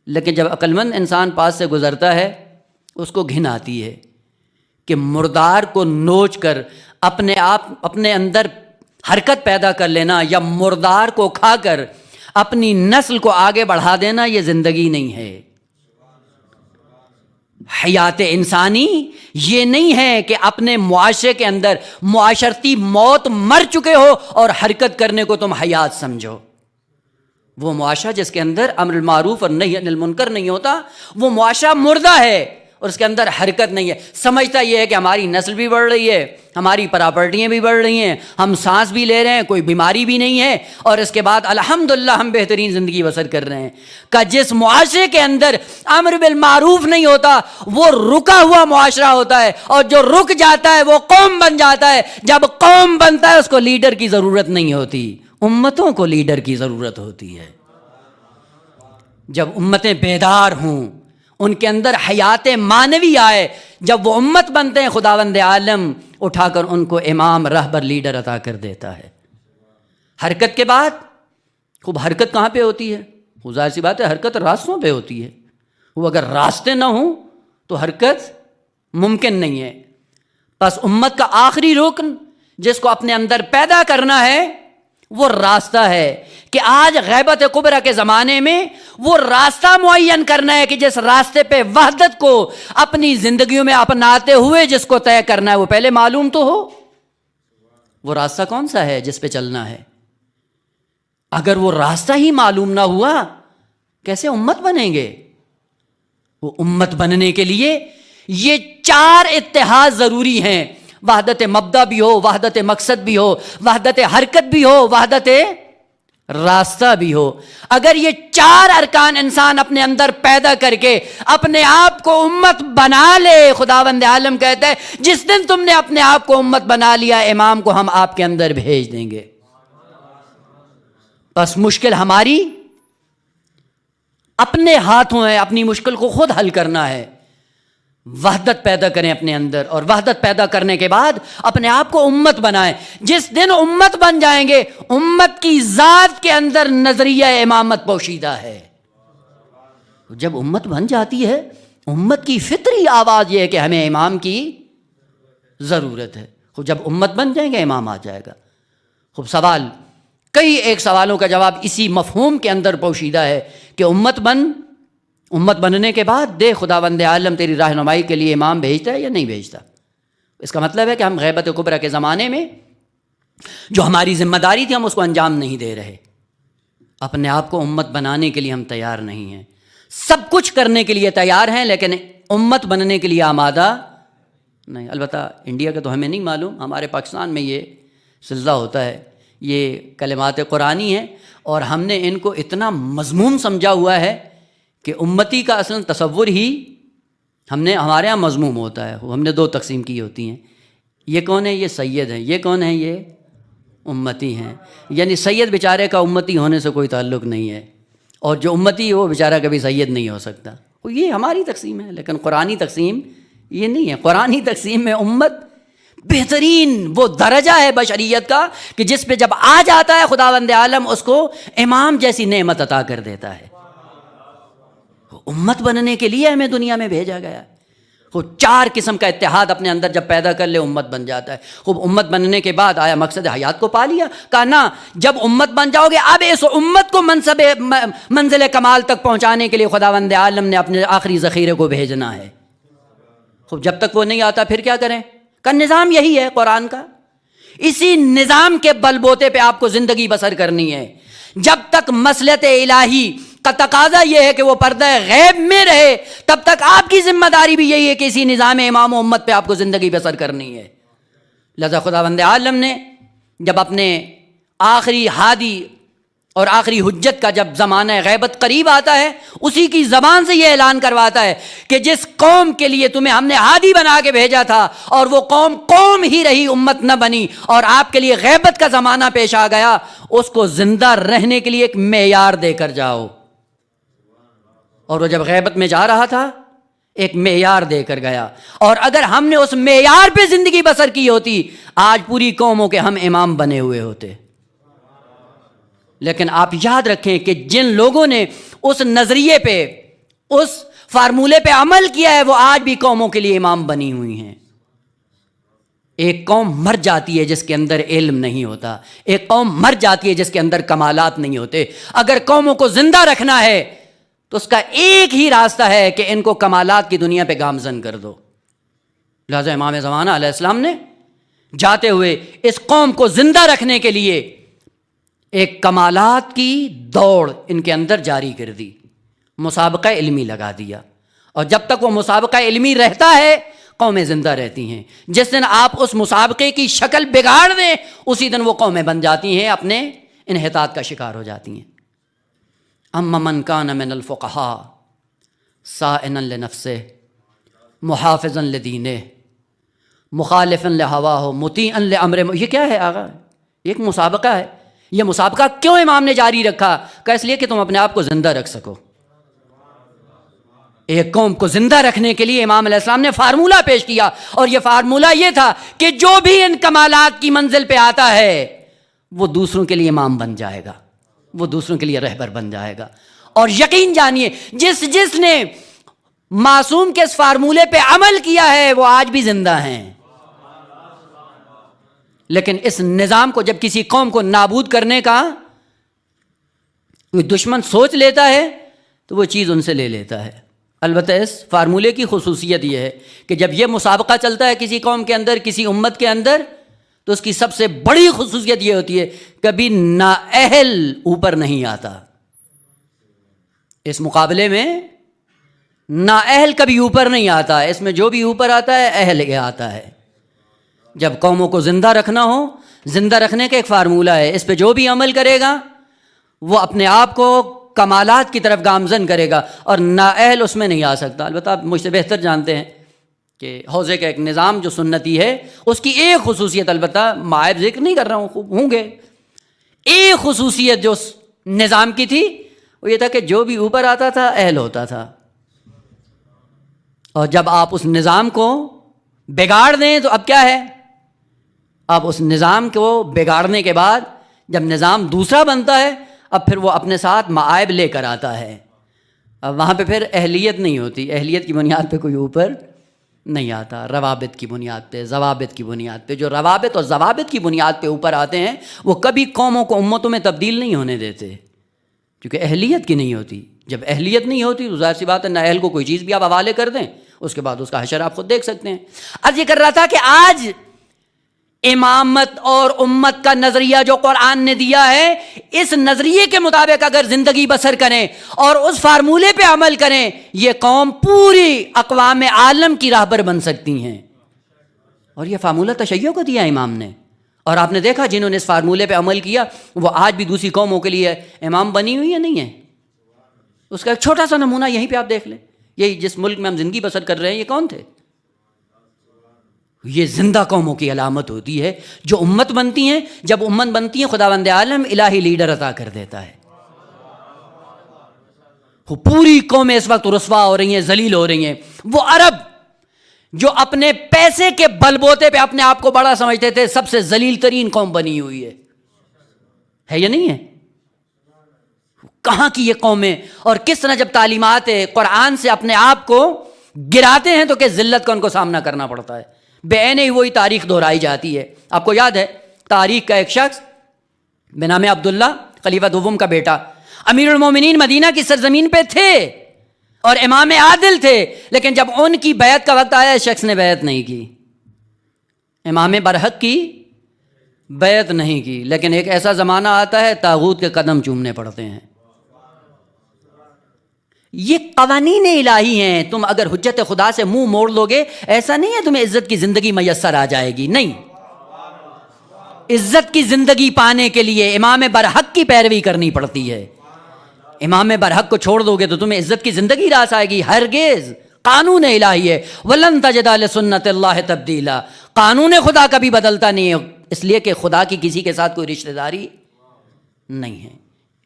لیکن جب عقلمند انسان پاس سے گزرتا ہے اس کو گھن آتی ہے کہ مردار کو نوچ کر اپنے آپ اپنے اندر حرکت پیدا کر لینا یا مردار کو کھا کر اپنی نسل کو آگے بڑھا دینا، یہ زندگی نہیں ہے۔ حیات انسانی یہ نہیں ہے کہ اپنے معاشرے کے اندر معاشرتی موت مر چکے ہو اور حرکت کرنے کو تم حیات سمجھو۔ وہ معاشرہ جس کے اندر امر بالمعروف اور نہی عن المنکر نہیں ہوتا، وہ معاشرہ مردہ ہے اور اس کے اندر حرکت نہیں ہے۔ سمجھتا یہ ہے کہ ہماری نسل بھی بڑھ رہی ہے، ہماری پراپرٹیاں بھی بڑھ رہی ہیں، ہم سانس بھی لے رہے ہیں، کوئی بیماری بھی نہیں ہے، اور اس کے بعد الحمدللہ ہم بہترین زندگی بسر کر رہے ہیں۔ کہ جس معاشرے کے اندر امر بالمعروف نہیں ہوتا وہ رکا ہوا معاشرہ ہوتا ہے، اور جو رک جاتا ہے وہ قوم بن جاتا ہے۔ جب قوم بنتا ہے اس کو لیڈر کی ضرورت نہیں ہوتی، امتوں کو لیڈر کی ضرورت ہوتی ہے۔ جب امتیں بیدار ہوں، ان کے اندر حیات معنوی آئے، جب وہ امت بنتے ہیں، خداوند عالم اٹھا کر ان کو امام، رہبر، لیڈر عطا کر دیتا ہے۔ حرکت کے بعد خوب حرکت کہاں پہ ہوتی ہے؟ وہ ظاہر سی بات ہے حرکت راستوں پہ ہوتی ہے، وہ اگر راستے نہ ہوں تو حرکت ممکن نہیں ہے۔ بس امت کا آخری رکن جس کو اپنے اندر پیدا کرنا ہے وہ راستہ ہے، کہ آج غیبت کبریٰ کے زمانے میں وہ راستہ معین کرنا ہے کہ جس راستے پہ وحدت کو اپنی زندگیوں میں اپناتے ہوئے جس کو طے کرنا ہے وہ پہلے معلوم تو ہو، وہ راستہ کون سا ہے جس پہ چلنا ہے۔ اگر وہ راستہ ہی معلوم نہ ہوا کیسے امت بنیں گے؟ وہ امت بننے کے لیے یہ 4 اتحاد ضروری ہیں، وحدت مبدا بھی ہو، وحدت مقصد بھی ہو، وحدت حرکت بھی ہو، وحدت راستہ بھی ہو۔ اگر یہ 4 ارکان انسان اپنے اندر پیدا کر کے اپنے آپ کو امت بنا لے، خداوند عالم کہتا ہے جس دن تم نے اپنے آپ کو امت بنا لیا امام کو ہم آپ کے اندر بھیج دیں گے۔ بس مشکل ہماری اپنے ہاتھوں ہے، اپنی مشکل کو خود حل کرنا ہے۔ وحدت پیدا کریں اپنے اندر، اور وحدت پیدا کرنے کے بعد اپنے آپ کو امت بنائیں۔ جس دن امت بن جائیں گے، امت کی ذات کے اندر نظریہ امامت پوشیدہ ہے۔ جب امت بن جاتی ہے، امت کی فطری آواز یہ ہے کہ ہمیں امام کی ضرورت ہے۔ جب امت بن جائیں گے امام آ جائے گا۔ خوب سوال، کئی ایک سوالوں کا جواب اسی مفہوم کے اندر پوشیدہ ہے کہ امت بننے کے بعد دے خداوند عالم تیری رہنمائی کے لیے امام بھیجتا ہے یا نہیں بھیجتا؟ اس کا مطلب ہے کہ ہم غیبت کبریٰ کے زمانے میں جو ہماری ذمہ داری تھی ہم اس کو انجام نہیں دے رہے. اپنے آپ کو امت بنانے کے لیے ہم تیار نہیں ہیں. سب کچھ کرنے کے لیے تیار ہیں لیکن امت بننے کے لیے آمادہ نہیں. البتہ انڈیا کا تو ہمیں نہیں معلوم، ہمارے پاکستان میں یہ سلسلہ ہوتا ہے، یہ کلمات قرآنی ہیں اور ہم نے ان کو اتنا مضموم سمجھا ہوا ہے کہ امتی کا اصل تصور ہی ہمارے ہاں مضموم ہوتا ہے. ہم نے 2 تقسیم کی ہوتی ہیں، یہ کون ہے؟ یہ سید ہیں. یہ کون ہیں؟ یہ امتی ہیں. یعنی سید بیچارے کا امتی ہونے سے کوئی تعلق نہیں ہے، اور جو امتی ہے وہ بیچارہ کبھی سید نہیں ہو سکتا. یہ ہماری تقسیم ہے، لیکن قرآنی تقسیم یہ نہیں ہے. قرآنی تقسیم میں امت بہترین وہ درجہ ہے بشریت کا کہ جس پہ جب آ جاتا ہے خداوند عالم اس کو امام جیسی نعمت عطا کر دیتا ہے. امت بننے کے لیے ہمیں دنیا میں بھیجا گیا. وہ 4 قسم کا اتحاد اپنے اندر جب پیدا کر لے امت بن جاتا ہے. خوب امت بننے کے بعد آیا مقصد حیات کو پا لیا، کہا نا جب امت بن جاؤ گے اب اس امت کو منزل کمال تک پہنچانے کے لیے خداوند عالم نے اپنے آخری ذخیرے کو بھیجنا ہے. خوب جب تک وہ نہیں آتا پھر کیا کریں؟ کا نظام یہی ہے قرآن کا. اسی نظام کے بل بوتے پہ آپ کو زندگی بسر کرنی ہے. جب تک مصلحت الہی کا تقاضا یہ ہے کہ وہ پردہ غیب میں رہے تب تک آپ کی ذمہ داری بھی یہی ہے کہ اسی نظام امام و امت پہ آپ کو زندگی بسر کرنی ہے. لہذا خداوند عالم نے جب اپنے آخری ہادی اور آخری حجت کا جب زمانہ غیبت قریب آتا ہے اسی کی زبان سے یہ اعلان کرواتا ہے کہ جس قوم کے لیے تمہیں ہم نے ہادی بنا کے بھیجا تھا اور وہ قوم ہی رہی، امت نہ بنی، اور آپ کے لیے غیبت کا زمانہ پیش آ گیا، اس کو زندہ رہنے کے لیے ایک معیار دے کر جاؤ. اور وہ جب غیبت میں جا رہا تھا ایک معیار دے کر گیا، اور اگر ہم نے اس معیار پہ زندگی بسر کی ہوتی آج پوری قوموں کے ہم امام بنے ہوئے ہوتے. لیکن آپ یاد رکھیں کہ جن لوگوں نے اس نظریے پہ، اس فارمولے پہ عمل کیا ہے وہ آج بھی قوموں کے لیے امام بنی ہوئی ہیں. ایک قوم مر جاتی ہے جس کے اندر علم نہیں ہوتا، ایک قوم مر جاتی ہے جس کے اندر کمالات نہیں ہوتے. اگر قوموں کو زندہ رکھنا ہے تو اس کا ایک ہی راستہ ہے کہ ان کو کمالات کی دنیا پہ گامزن کر دو. لہٰذا امام زمانہ علیہ السلام نے جاتے ہوئے اس قوم کو زندہ رکھنے کے لیے ایک کمالات کی دوڑ ان کے اندر جاری کر دی، مسابقہ علمی لگا دیا. اور جب تک وہ مسابقہ علمی رہتا ہے قومیں زندہ رہتی ہیں. جس دن آپ اس مسابقے کی شکل بگاڑ دیں اسی دن وہ قومیں بن جاتی ہیں، اپنے انحطاط کا شکار ہو جاتی ہیں. اما من کان من الفقہاء صائنا لنفسہ محافظا لدینہ مخالفا لہواہ مطیعا لامر. یہ کیا ہے آقا؟ یہ ایک مسابقہ ہے. یہ مسابقہ کیوں امام نے جاری رکھا؟ کہ اس لیے کہ تم اپنے آپ کو زندہ رکھ سکو. ایک قوم کو زندہ رکھنے کے لیے امام علیہ السلام نے فارمولہ پیش کیا، اور یہ فارمولہ یہ تھا کہ جو بھی ان کمالات کی منزل پہ آتا ہے وہ دوسروں کے لیے امام بن جائے گا، وہ دوسروں کے لیے رہبر بن جائے گا. اور یقین جانیے جس نے معصوم کے اس فارمولے پہ عمل کیا ہے وہ آج بھی زندہ ہیں. لیکن اس نظام کو جب کسی قوم کو نابود کرنے کا کوئی دشمن سوچ لیتا ہے تو وہ چیز ان سے لے لیتا ہے. البتہ اس فارمولے کی خصوصیت یہ ہے کہ جب یہ مسابقہ چلتا ہے کسی قوم کے اندر، کسی امت کے اندر، تو اس کی سب سے بڑی خصوصیت یہ ہوتی ہے کبھی نااہل اوپر نہیں آتا. اس مقابلے میں نااہل کبھی اوپر نہیں آتا. اس میں جو بھی اوپر آتا ہے اہل کے آتا ہے. جب قوموں کو زندہ رکھنا ہو، زندہ رکھنے کا ایک فارمولہ ہے، اس پہ جو بھی عمل کرے گا وہ اپنے آپ کو کمالات کی طرف گامزن کرے گا، اور نااہل اس میں نہیں آ سکتا. البتہ آپ مجھ سے بہتر جانتے ہیں کہ حوضے کا ایک نظام جو سنتی ہے اس کی ایک خصوصیت، البتہ معائب ذکر نہیں کر رہا ہوں، خوب ہوں گے، ایک خصوصیت جو نظام کی تھی وہ یہ تھا کہ جو بھی اوپر آتا تھا اہل ہوتا تھا. اور جب آپ اس نظام کو بگاڑ دیں تو اب کیا ہے؟ اب اس نظام کو بگاڑنے کے بعد جب نظام دوسرا بنتا ہے اب پھر وہ اپنے ساتھ معائب لے کر آتا ہے. اب وہاں پہ پھر اہلیت نہیں ہوتی، اہلیت کی بنیاد پہ کوئی اوپر نہیں آتا، روابط کی بنیاد پہ، ضوابط کی بنیاد پہ. جو روابط اور ضوابط کی بنیاد پہ اوپر آتے ہیں وہ کبھی قوموں کو امتوں میں تبدیل نہیں ہونے دیتے، کیونکہ اہلیت کی نہیں ہوتی. جب اہلیت نہیں ہوتی تو ظاہر سی بات ہے نااہل کو کوئی چیز بھی آپ حوالے کر دیں اس کے بعد اس کا حشر آپ خود دیکھ سکتے ہیں۔ عرض یہ کر رہا تھا کہ آج امامت اور امت کا نظریہ جو قرآن نے دیا ہے، اس نظریے کے مطابق اگر زندگی بسر کریں اور اس فارمولے پہ عمل کریں، یہ قوم پوری اقوام عالم کی راہبر بن سکتی ہیں۔ اور یہ فارمولہ تشیع کو دیا امام نے، اور آپ نے دیکھا جنہوں نے اس فارمولے پہ عمل کیا وہ آج بھی دوسری قوموں کے لیے امام بنی ہوئی ہے نہیں ہے۔ اس کا ایک چھوٹا سا نمونہ یہیں پہ آپ دیکھ لیں، یہی جس ملک میں ہم زندگی بسر کر رہے ہیں، یہ کون تھے؟ یہ زندہ قوموں کی علامت ہوتی ہے جو امت بنتی ہیں۔ جب امت بنتی ہیں خداوند عالم الہی لیڈر عطا کر دیتا ہے۔ پوری قومیں اس وقت رسوا ہو رہی ہیں، ذلیل ہو رہی ہیں۔ وہ عرب جو اپنے پیسے کے بل بوتے پہ اپنے آپ کو بڑا سمجھتے تھے، سب سے ذلیل ترین قوم بنی ہوئی ہے یا نہیں ہے؟ کہاں کی یہ قومیں، اور کس طرح جب تعلیمات قرآن سے اپنے آپ کو گراتے ہیں تو کہ ذلت کا ان کو سامنا کرنا پڑتا ہے۔ بے عین ہی وہی تاریخ دہرائی جاتی ہے۔ آپ کو یاد ہے تاریخ کا ایک شخص بنام عبداللہ، خلیفہ دوم کا بیٹا، امیر المومنین مدینہ کی سرزمین پہ تھے اور امام عادل تھے، لیکن جب ان کی بیعت کا وقت آیا اس شخص نے بیعت نہیں کی، امام برحق کی بیعت نہیں کی۔ لیکن ایک ایسا زمانہ آتا ہے طاغوت کے قدم چومنے پڑتے ہیں۔ یہ قوانین الہی ہیں، تم اگر حجت خدا سے منہ موڑ لو گے، ایسا نہیں ہے تمہیں عزت کی زندگی میسر آ جائے گی، نہیں۔ عزت کی زندگی پانے کے لیے امام برحق کی پیروی کرنی پڑتی ہے۔ امام برحق کو چھوڑ دو گے تو تمہیں عزت کی زندگی راس آئے گی؟ ہرگز۔ قانون الہی ہے، وَلَن تَجِدَ لِسُنَّتِ اللَّهِ تَبْدِيلًا۔ قانون خدا کبھی بدلتا نہیں ہے، اس لیے کہ خدا کی کسی کے ساتھ کوئی رشتہ داری نہیں ہے۔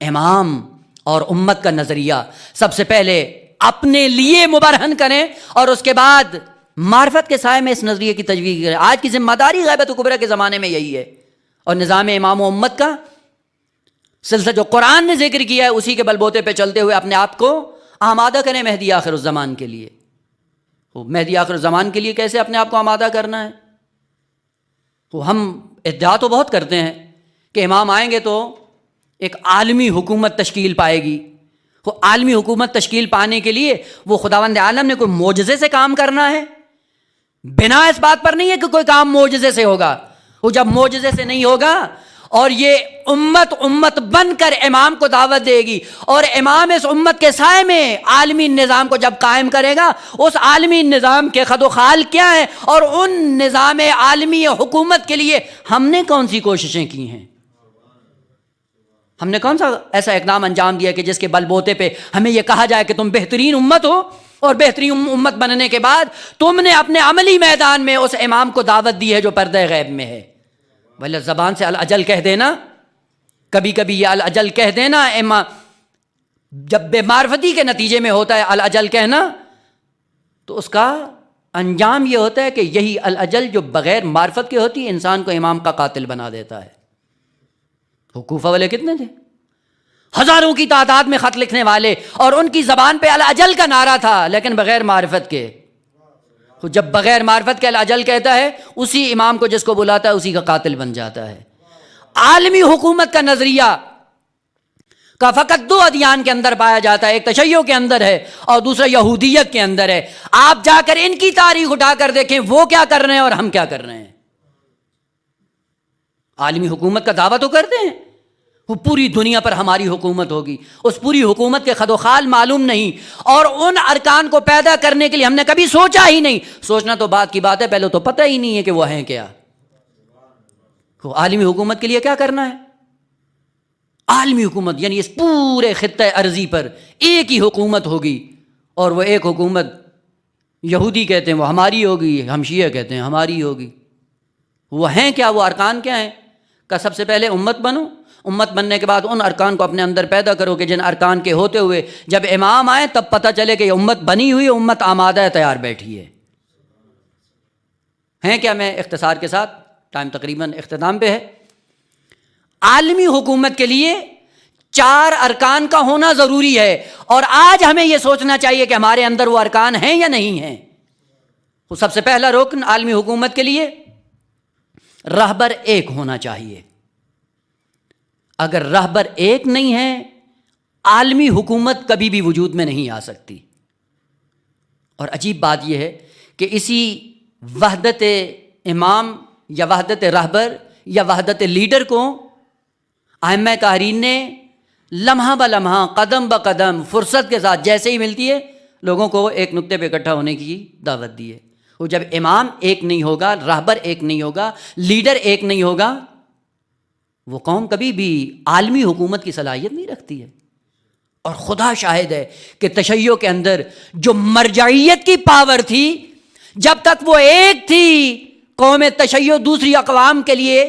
امام اور امت کا نظریہ سب سے پہلے اپنے لیے مبرہن کریں اور اس کے بعد معرفت کے سائے میں اس نظریے کی تجویز کریں۔ آج کی ذمہ داری غیبت کبریٰ کے زمانے میں یہی ہے، اور نظام امام و امت کا سلسلہ جو قرآن نے ذکر کیا ہے اسی کے بل بوتے پہ چلتے ہوئے اپنے آپ کو آمادہ کریں مہدی آخر الزمان کے لیے۔ مہدی آخر الزمان کے لیے کیسے اپنے آپ کو آمادہ کرنا ہے؟ ہم ادعا تو بہت کرتے ہیں کہ امام آئیں گے تو ایک عالمی حکومت تشکیل پائے گی۔ وہ عالمی حکومت تشکیل پانے کے لیے وہ خداوند عالم نے کوئی معجزے سے کام کرنا ہے؟ بنا اس بات پر نہیں ہے کہ کوئی کام معجزے سے ہوگا۔ وہ جب معجزے سے نہیں ہوگا اور یہ امت بن کر امام کو دعوت دے گی، اور امام اس امت کے سائے میں عالمی نظام کو جب قائم کرے گا، اس عالمی نظام کے خد و خال کیا ہیں اور ان نظام عالمی حکومت کے لیے ہم نے کون سی کوششیں کی ہیں، ہم نے کون سا ایسا اقدام انجام دیا کہ جس کے بل بوتے پہ ہمیں یہ کہا جائے کہ تم بہترین امت ہو، اور بہترین امت بننے کے بعد تم نے اپنے عملی میدان میں اس امام کو دعوت دی ہے جو پردہ غیب میں ہے۔ بھلے زبان سے الاجل کہہ دینا، کبھی کبھی یہ الاجل کہہ دینا جب بے معرفتی کے نتیجے میں ہوتا ہے الاجل کہنا، تو اس کا انجام یہ ہوتا ہے کہ یہی الاجل جو بغیر معرفت کے ہوتی ہے انسان کو امام کا قاتل بنا دیتا ہے۔ کوفہ والے کتنے تھے؟ ہزاروں کی تعداد میں خط لکھنے والے، اور ان کی زبان پہ الاجل کا نعرہ تھا لیکن بغیر معرفت کے۔ جب بغیر معرفت کے الاجل کہتا ہے، اسی امام کو جس کو بلاتا ہے اسی کا قاتل بن جاتا ہے۔ عالمی حکومت کا نظریہ کا فقط دو ادیان کے اندر پایا جاتا ہے، ایک تشیع کے اندر ہے اور دوسرا یہودیت کے اندر ہے۔ آپ جا کر ان کی تاریخ اٹھا کر دیکھیں وہ کیا کر رہے ہیں اور ہم کیا کر رہے ہیں۔ عالمی حکومت کا دعویٰ تو کرتے ہیں، وہ پوری دنیا پر ہماری حکومت ہوگی، اس پوری حکومت کے خد و خال معلوم نہیں، اور ان ارکان کو پیدا کرنے کے لیے ہم نے کبھی سوچا ہی نہیں۔ سوچنا تو بات کی بات ہے، پہلے تو پتہ ہی نہیں ہے کہ وہ ہیں کیا۔ وہ عالمی حکومت کے لیے کیا کرنا ہے؟ عالمی حکومت یعنی اس پورے خطہ ارضی پر ایک ہی حکومت ہوگی، اور وہ ایک حکومت یہودی کہتے ہیں وہ ہماری ہوگی، ہم شیعہ کہتے ہیں ہماری ہوگی۔ وہ ہیں کیا؟ وہ ارکان کیا ہیں؟ کہ سب سے پہلے امت بنو، امت بننے کے بعد ان ارکان کو اپنے اندر پیدا کرو کہ جن ارکان کے ہوتے ہوئے جب امام آئے تب پتہ چلے کہ یہ امت بنی ہوئی ہے، امت آمادہ ہے، تیار بیٹھی ہے۔ ہیں کیا؟ میں اختصار کے ساتھ، ٹائم تقریباً اختتام پہ ہے، عالمی حکومت کے لیے 4 ارکان کا ہونا ضروری ہے، اور آج ہمیں یہ سوچنا چاہیے کہ ہمارے اندر وہ ارکان ہیں یا نہیں ہیں۔ تو سب سے پہلا رکن عالمی حکومت کے لیے رہبر ایک ہونا چاہیے۔ اگر رہبر ایک نہیں ہے، عالمی حکومت کبھی بھی وجود میں نہیں آ سکتی۔ اور عجیب بات یہ ہے کہ اسی وحدت امام یا وحدت رہبر یا وحدت لیڈر کو ائمہ طاہرین نے لمحہ بہ لمحہ، قدم بہ قدم، فرصت کے ساتھ جیسے ہی ملتی ہے لوگوں کو ایک نقطے پہ اکٹھا ہونے کی دعوت دی ہے۔ وہ جب امام ایک نہیں ہوگا، رہبر ایک نہیں ہوگا، لیڈر ایک نہیں ہوگا، وہ قوم کبھی بھی عالمی حکومت کی صلاحیت نہیں رکھتی ہے۔ اور خدا شاہد ہے کہ تشیع کے اندر جو مرجعیت کی پاور تھی، جب تک وہ ایک تھی، قوم تشیع دوسری اقوام کے لیے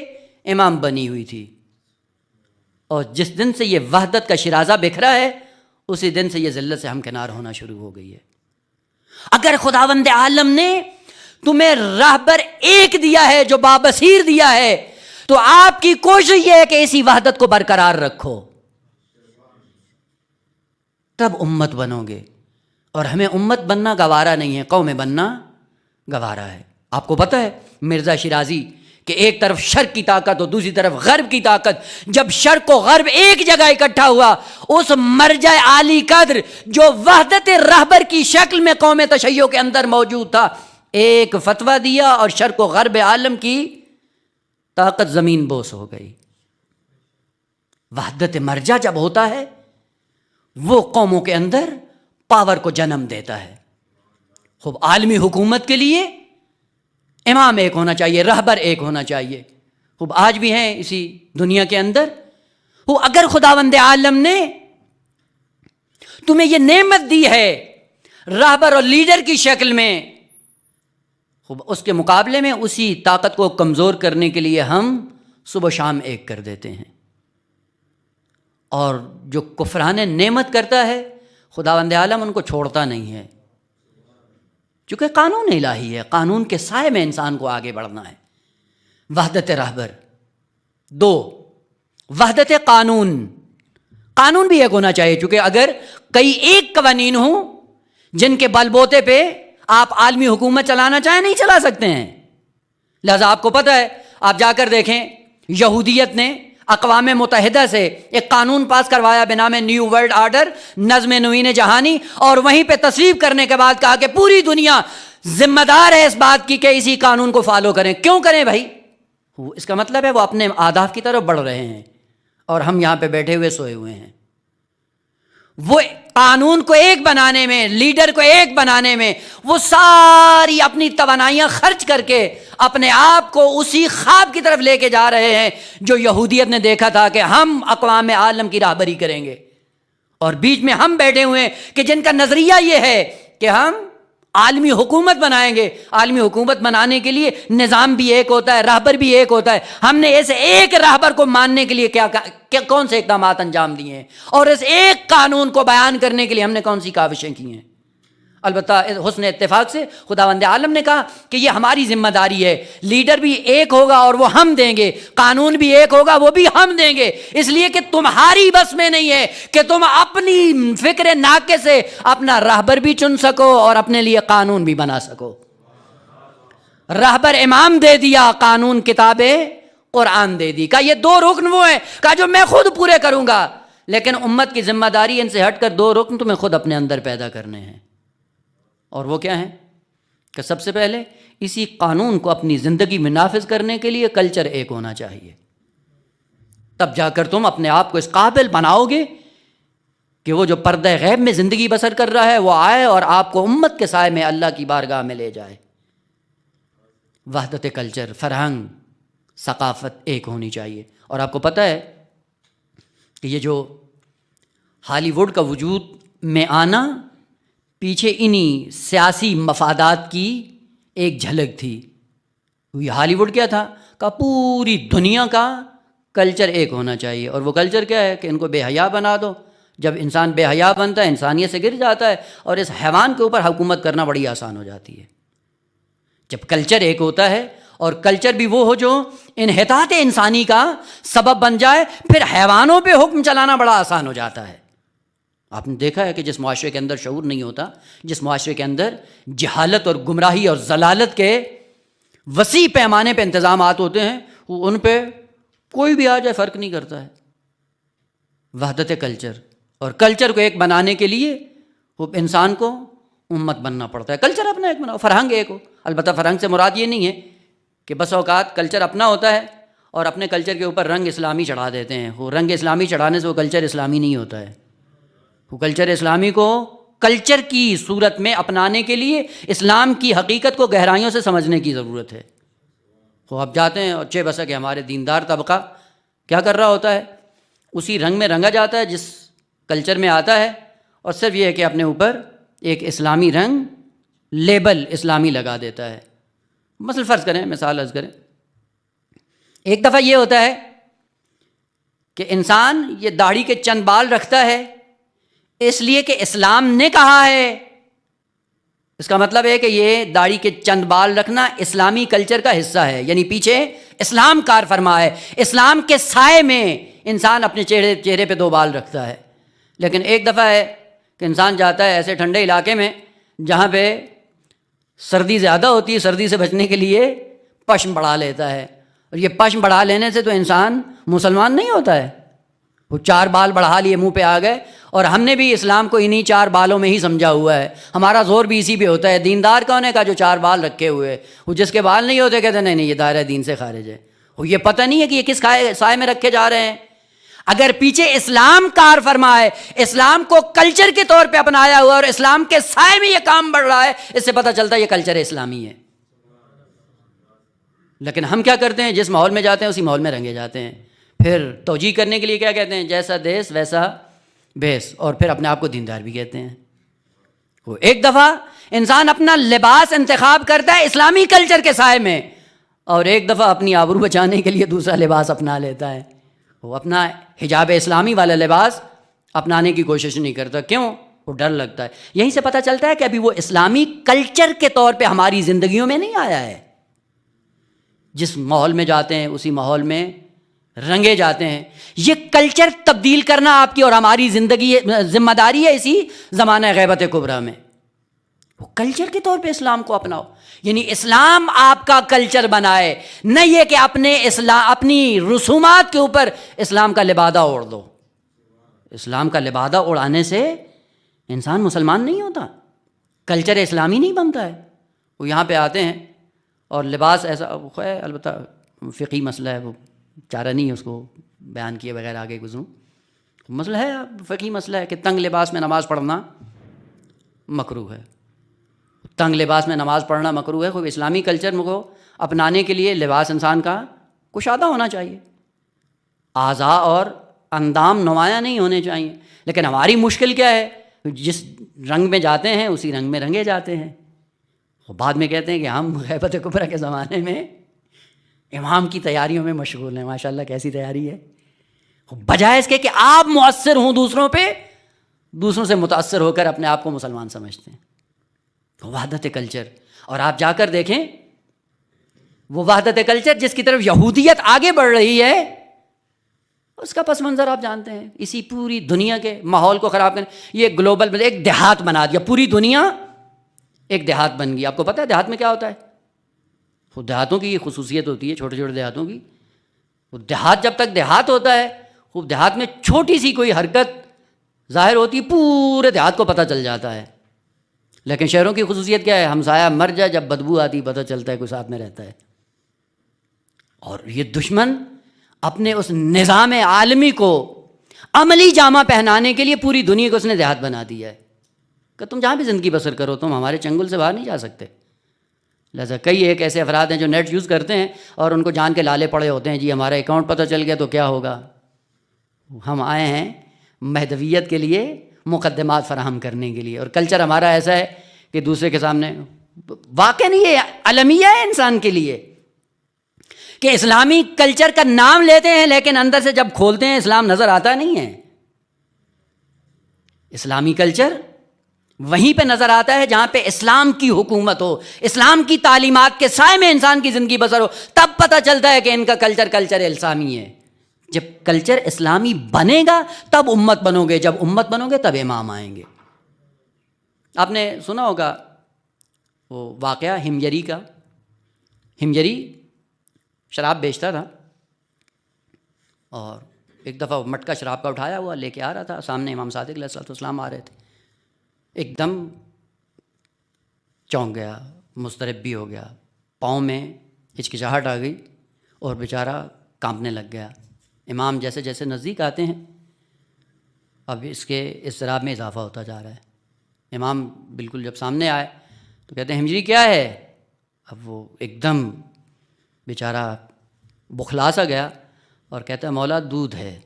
امام بنی ہوئی تھی، اور جس دن سے یہ وحدت کا شرازہ بکھرا ہے اسی دن سے یہ ذلت سے ہمکنار ہونا شروع ہو گئی ہے۔ اگر خداوند عالم نے تمہیں راہبر ایک دیا ہے جو بابصیر دیا ہے، تو آپ کی کوشش یہ ہے کہ اسی وحدت کو برقرار رکھو، تب امت بنو گے۔ اور ہمیں امت بننا گوارا نہیں ہے، قوم بننا گوارا ہے۔ آپ کو پتہ ہے مرزا شیرازی کہ ایک طرف شرق کی طاقت اور دوسری طرف غرب کی طاقت، جب شرق و غرب ایک جگہ اکٹھا ہوا، اس مرجع عالی قدر جو وحدت رہبر کی شکل میں قوم تشیع کے اندر موجود تھا، ایک فتویٰ دیا اور شرق و غرب عالم کی طاقت زمین بوس ہو گئی۔ وحدت مرجع جب ہوتا ہے وہ قوموں کے اندر پاور کو جنم دیتا ہے۔ خوب عالمی حکومت کے لیے امام ایک ہونا چاہیے، رہبر ایک ہونا چاہیے۔ خوب آج بھی ہیں اسی دنیا کے اندر۔ وہ اگر خداوند عالم نے تمہیں یہ نعمت دی ہے رہبر اور لیڈر کی شکل میں، خوب اس کے مقابلے میں اسی طاقت کو کمزور کرنے کے لیے ہم صبح شام ایک کر دیتے ہیں۔ اور جو کفران نعمت کرتا ہے خداوند عالم ان کو چھوڑتا نہیں ہے، چونکہ قانون الہی ہے، قانون کے سائے میں انسان کو آگے بڑھنا ہے۔ وحدت رہبر۔ دو، وحدت قانون۔ قانون بھی ایک ہونا چاہیے، چونکہ اگر کئی ایک قوانین ہوں جن کے بل بوتے پہ آپ عالمی حکومت چلانا چاہیں نہیں چلا سکتے ہیں۔ لہذا آپ کو پتہ ہے، آپ جا کر دیکھیں یہودیت نے اقوام متحدہ سے ایک قانون پاس کروایا بنام نیو ورلڈ آرڈر، نظم نوین جہانی، اور وہیں پہ تصویب کرنے کے بعد کہا کہ پوری دنیا ذمہ دار ہے اس بات کی کہ اسی قانون کو فالو کریں۔ کیوں کریں بھائی؟ اس کا مطلب ہے وہ اپنے اہداف کی طرف بڑھ رہے ہیں اور ہم یہاں پہ بیٹھے ہوئے سوئے ہوئے ہیں۔ وہ قانون کو ایک بنانے میں، لیڈر کو ایک بنانے میں وہ ساری اپنی توانائیاں خرچ کر کے اپنے آپ کو اسی خواب کی طرف لے کے جا رہے ہیں جو یہودیت نے دیکھا تھا کہ ہم اقوام عالم کی راہبری کریں گے، اور بیچ میں ہم بیٹھے ہوئے ہیں کہ جن کا نظریہ یہ ہے کہ ہم عالمی حکومت بنائیں گے۔ عالمی حکومت بنانے کے لیے نظام بھی ایک ہوتا ہے، راہبر بھی ایک ہوتا ہے۔ ہم نے اس ایک راہبر کو ماننے کے لیے کون سے اقدامات انجام دیے ہیں، اور اس ایک قانون کو بیان کرنے کے لیے ہم نے کون سی کاوشیں کی ہیں۔ البتہ حسن اتفاق سے خداوند عالم نے کہا کہ یہ ہماری ذمہ داری ہے، لیڈر بھی ایک ہوگا اور وہ ہم دیں گے، قانون بھی ایک ہوگا وہ بھی ہم دیں گے، اس لیے کہ تمہاری بس میں نہیں ہے کہ تم اپنی فکر ناقص سے اپنا راہبر بھی چن سکو اور اپنے لیے قانون بھی بنا سکو۔ راہبر امام دے دیا، قانون کتاب قرآن دے دی، کہا یہ دو رکن وہ ہیں، کہا جو میں خود پورے کروں گا، لیکن امت کی ذمہ داری ان سے ہٹ کر دو رکن تمہیں خود اپنے اندر پیدا کرنے ہیں۔ اور وہ کیا ہیں کہ سب سے پہلے اسی قانون کو اپنی زندگی میں نافذ کرنے کے لیے کلچر ایک ہونا چاہیے، تب جا کر تم اپنے آپ کو اس قابل بناؤ گے کہ وہ جو پردہ غیب میں زندگی بسر کر رہا ہے وہ آئے اور آپ کو امت کے سائے میں اللہ کی بارگاہ میں لے جائے۔ وحدت کلچر، فرہنگ، ثقافت ایک ہونی چاہیے۔ اور آپ کو پتہ ہے کہ یہ جو ہالی ووڈ کا وجود میں آنا پیچھے انہی سیاسی مفادات کی ایک جھلک تھی۔ یہ ہالی ووڈ کیا تھا کہ پوری دنیا کا کلچر ایک ہونا چاہیے، اور وہ کلچر کیا ہے کہ ان کو بے حیا بنا دو۔ جب انسان بے حیا بنتا ہے انسانیت سے گر جاتا ہے، اور اس حیوان کے اوپر حکومت کرنا بڑی آسان ہو جاتی ہے۔ جب کلچر ایک ہوتا ہے، اور کلچر بھی وہ ہو جو انحطاط انسانی کا سبب بن جائے، پھر حیوانوں پہ حکم چلانا بڑا آسان ہو جاتا ہے۔ آپ نے دیکھا ہے کہ جس معاشرے کے اندر شعور نہیں ہوتا، جس معاشرے کے اندر جہالت اور گمراہی اور ضلالت کے وسیع پیمانے پہ انتظامات ہوتے ہیں، وہ ان پہ کوئی بھی آ جائے فرق نہیں کرتا ہے۔ وحدت کلچر، اور کلچر کو ایک بنانے کے لیے وہ انسان کو امت بننا پڑتا ہے. کلچر اپنا ایک بناؤ, فرہنگ ایک ہو. البتہ فرہنگ سے مراد یہ نہیں ہے کہ بس اوقات کلچر اپنا ہوتا ہے اور اپنے کلچر کے اوپر رنگ اسلامی چڑھا دیتے ہیں. وہ رنگ اسلامی چڑھانے سے وہ کلچر اسلامی نہیں ہوتا ہے. وہ کلچر اسلامی کو کلچر کی صورت میں اپنانے کے لیے اسلام کی حقیقت کو گہرائیوں سے سمجھنے کی ضرورت ہے. وہ اب جاتے ہیں اور بسا کہ ہمارے دیندار طبقہ کیا کر رہا ہوتا ہے, اسی رنگ میں رنگا جاتا ہے جس کلچر میں آتا ہے, اور صرف یہ ہے کہ اپنے اوپر ایک اسلامی رنگ, لیبل اسلامی لگا دیتا ہے. مثلا فرض کریں, مثال عرض کریں, ایک دفعہ یہ ہوتا ہے کہ انسان یہ داڑھی کے چند بال رکھتا ہے اس لیے کہ اسلام نے کہا ہے. اس کا مطلب ہے کہ یہ داڑھی کے چند بال رکھنا اسلامی کلچر کا حصہ ہے, یعنی پیچھے اسلام کار فرما ہے. اسلام کے سائے میں انسان اپنے چہرے پہ 2 بال رکھتا ہے. لیکن ایک دفعہ ہے کہ انسان جاتا ہے ایسے ٹھنڈے علاقے میں جہاں پہ سردی زیادہ ہوتی ہے, سردی سے بچنے کے لیے پشم بڑھا لیتا ہے. اور یہ پشم بڑھا لینے سے تو انسان مسلمان نہیں ہوتا ہے. وہ 4 بال بڑھا لیے, منہ پہ آ گئے, اور ہم نے بھی اسلام کو انہی 4 بالوں میں ہی سمجھا ہوا ہے. ہمارا زور بھی اسی پہ ہوتا ہے. دیندار کون ہے کا جو 4 بال رکھے ہوئے, وہ جس کے بال نہیں ہوتے کہتے نہیں یہ دائرہ دین سے خارج ہے. وہ یہ پتہ نہیں ہے کہ یہ کس سائے میں رکھے جا رہے ہیں. اگر پیچھے اسلام کار فرما ہے, اسلام کو کلچر کے طور پہ اپنایا ہوا اور اسلام کے سائے میں یہ کام بڑھ رہا ہے, اس سے پتہ چلتا ہے یہ کلچر اسلامی ہے. لیکن ہم کیا کرتے ہیں, جس ماحول میں جاتے ہیں اسی ماحول میں رنگے جاتے ہیں. پھر توجیہ کرنے کے لیے کیا کہتے ہیں, جیسا دیس ویسا بیس, اور پھر اپنے آپ کو دیندار بھی کہتے ہیں. وہ ایک دفعہ انسان اپنا لباس انتخاب کرتا ہے اسلامی کلچر کے سائے میں, اور ایک دفعہ اپنی آبرو بچانے کے لیے دوسرا لباس اپنا لیتا ہے. وہ اپنا حجاب اسلامی والا لباس اپنانے کی کوشش نہیں کرتا. کیوں؟ وہ ڈر لگتا ہے. یہیں سے پتہ چلتا ہے کہ ابھی وہ اسلامی کلچر کے طور پہ ہماری زندگیوں میں نہیں آیا ہے. جس ماحول میں جاتے ہیں اسی ماحول میں رنگے جاتے ہیں. یہ کلچر تبدیل کرنا آپ کی اور ہماری زندگی ذمہ داری ہے اسی زمانہ غیبت کبریٰ میں. وہ کلچر کے طور پہ اسلام کو اپناؤ, یعنی اسلام آپ کا کلچر بنائے, نہ یہ کہ اپنی رسومات کے اوپر اسلام کا لبادہ اوڑھ دو. اسلام کا لبادہ اڑانے سے انسان مسلمان نہیں ہوتا, کلچر اسلامی نہیں بنتا ہے. وہ یہاں پہ آتے ہیں اور لباس ایسا, خیر البتہ فقہی مسئلہ ہے, وہ چارہ نہیں ہے اس کو بیان کیے بغیر آگے گزروں. مسئلہ ہے, فقہی مسئلہ ہے کہ تنگ لباس میں نماز پڑھنا مکروہ ہے. تنگ لباس میں نماز پڑھنا مکروہ ہے. کوئی اسلامی کلچر کو اپنانے کے لیے لباس انسان کا کشادہ ہونا چاہیے, اعضاء اور اندام نمایاں نہیں ہونے چاہیے. لیکن ہماری مشکل کیا ہے, جس رنگ میں جاتے ہیں اسی رنگ میں رنگے جاتے ہیں. بعد میں کہتے ہیں کہ ہم غیبت کبریٰ کے زمانے میں امام کی تیاریوں میں مشغول ہیں. ماشاءاللہ کیسی تیاری ہے, بجائے اس کے کہ آپ مؤثر ہوں دوسروں پہ, دوسروں سے متاثر ہو کر اپنے آپ کو مسلمان سمجھتے ہیں. وحدت کلچر, اور آپ جا کر دیکھیں وہ وحدت کلچر جس کی طرف یہودیت آگے بڑھ رہی ہے, اس کا پس منظر آپ جانتے ہیں. اسی پوری دنیا کے ماحول کو خراب کرنے, یہ گلوبل ایک دیہات بنا دیا, پوری دنیا ایک دیہات بن گئی. آپ کو پتہ ہے دیہات میں کیا ہوتا ہے؟ خود دیہاتوں کی یہ خصوصیت ہوتی ہے, چھوٹے چھوٹے دیہاتوں کی. وہ دیہات جب تک دیہات ہوتا ہے, خوب دیہات میں چھوٹی سی کوئی حرکت ظاہر ہوتی ہے پورے دیہات کو پتہ چل جاتا ہے. لیکن شہروں کی خصوصیت کیا ہے, ہمسایہ مر جائے جب بدبو آتی پتہ چلتا ہے کوئی ساتھ میں رہتا ہے. اور یہ دشمن اپنے اس نظام عالمی کو عملی جامہ پہنانے کے لیے پوری دنیا کو اس نے دیہات بنا دیا ہے کہ تم جہاں بھی زندگی بسر کرو, تم ہمارے چنگل سے باہر نہیں جا سکتے. لہٰذا کئی ایک ایسے افراد ہیں جو نیٹ یوز کرتے ہیں اور ان کو جان کے لالے پڑے ہوتے ہیں, جی ہمارا اکاؤنٹ پتہ چل گیا تو کیا ہوگا. ہم آئے ہیں مہدویت کے لیے مقدمات فراہم کرنے کے لیے, اور کلچر ہمارا ایسا ہے کہ دوسرے کے سامنے واقع نہیں ہے, المیہ ہے انسان کے لیے کہ اسلامی کلچر کا نام لیتے ہیں لیکن اندر سے جب کھولتے ہیں اسلام نظر آتا نہیں ہے. اسلامی کلچر وہیں پہ نظر آتا ہے جہاں پہ اسلام کی حکومت ہو, اسلام کی تعلیمات کے سائے میں انسان کی زندگی بسر ہو, تب پتہ چلتا ہے کہ ان کا کلچر اسلامی ہے. جب کلچر اسلامی بنے گا تب امت بنو گے, جب امت بنو گے تب امام آئیں گے. آپ نے سنا ہوگا وہ واقعہ ہمجری کا. ہمجری شراب بیچتا تھا اور ایک دفعہ وہ مٹکا شراب کا اٹھایا ہوا لے کے آ رہا تھا, سامنے امام صادق علیہ السلام آ رہے تھے. ایک دم چونک گیا، مضطرب بھی ہو گیا، پاؤں میں ہچکچاہٹ آ گئی اور بیچارہ کانپنے لگ گیا۔ امام جیسے جیسے نزدیک آتے ہیں اب اس کے اضطراب میں اضافہ ہوتا جا رہا ہے۔ امام بالکل جب سامنے آئے تو کہتے ہیں ہمجری کیا ہے؟ اب وہ ایک دم بیچارہ بخلا سا گیا اور کہتا ہے مولا دودھ ہے۔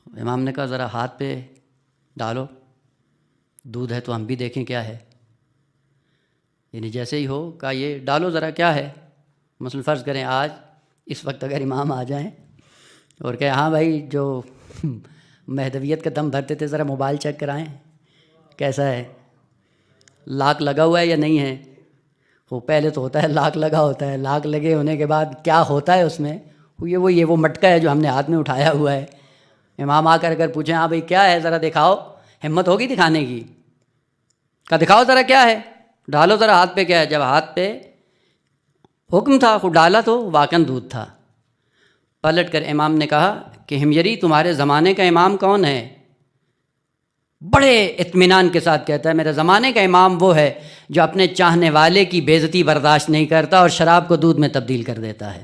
امام نے کہا ذرا ہاتھ پہ ڈالو، دودھ ہے تو ہم بھی دیکھیں کیا ہے۔ یعنی جیسے ہی ہو کہا یہ ڈالو ذرا کیا ہے۔ مثلاً فرض کریں آج اس وقت اگر امام آ جائیں اور کہیں ہاں بھائی جو مہدویت کا دم بھرتے تھے ذرا موبائل چیک کرائیں کیسا ہے، لاک لگا ہوا ہے یا نہیں ہے۔ وہ پہلے تو ہوتا ہے لاک لگا ہوتا ہے، لاک لگے ہونے کے بعد کیا ہوتا ہے اس میں وہ مٹکا ہے جو ہم نے ہاتھ میں اٹھایا ہوا ہے۔ امام آ کر اگر پوچھیں ہاں بھائی کیا ہے ذرا دکھاؤ، ہمت ہوگی دکھانے کی؟ کہا دکھاؤ ذرا کیا ہے، ڈالو ذرا ہاتھ پہ کیا ہے۔ جب ہاتھ پہ حکم تھا خود ڈالا تو واقعاً دودھ تھا۔ پلٹ کر امام نے کہا کہ ہمجری تمہارے زمانے کا امام کون ہے؟ بڑے اطمینان کے ساتھ کہتا ہے میرے زمانے کا امام وہ ہے جو اپنے چاہنے والے کی بے عزتی برداشت نہیں کرتا اور شراب کو دودھ میں تبدیل کر دیتا ہے۔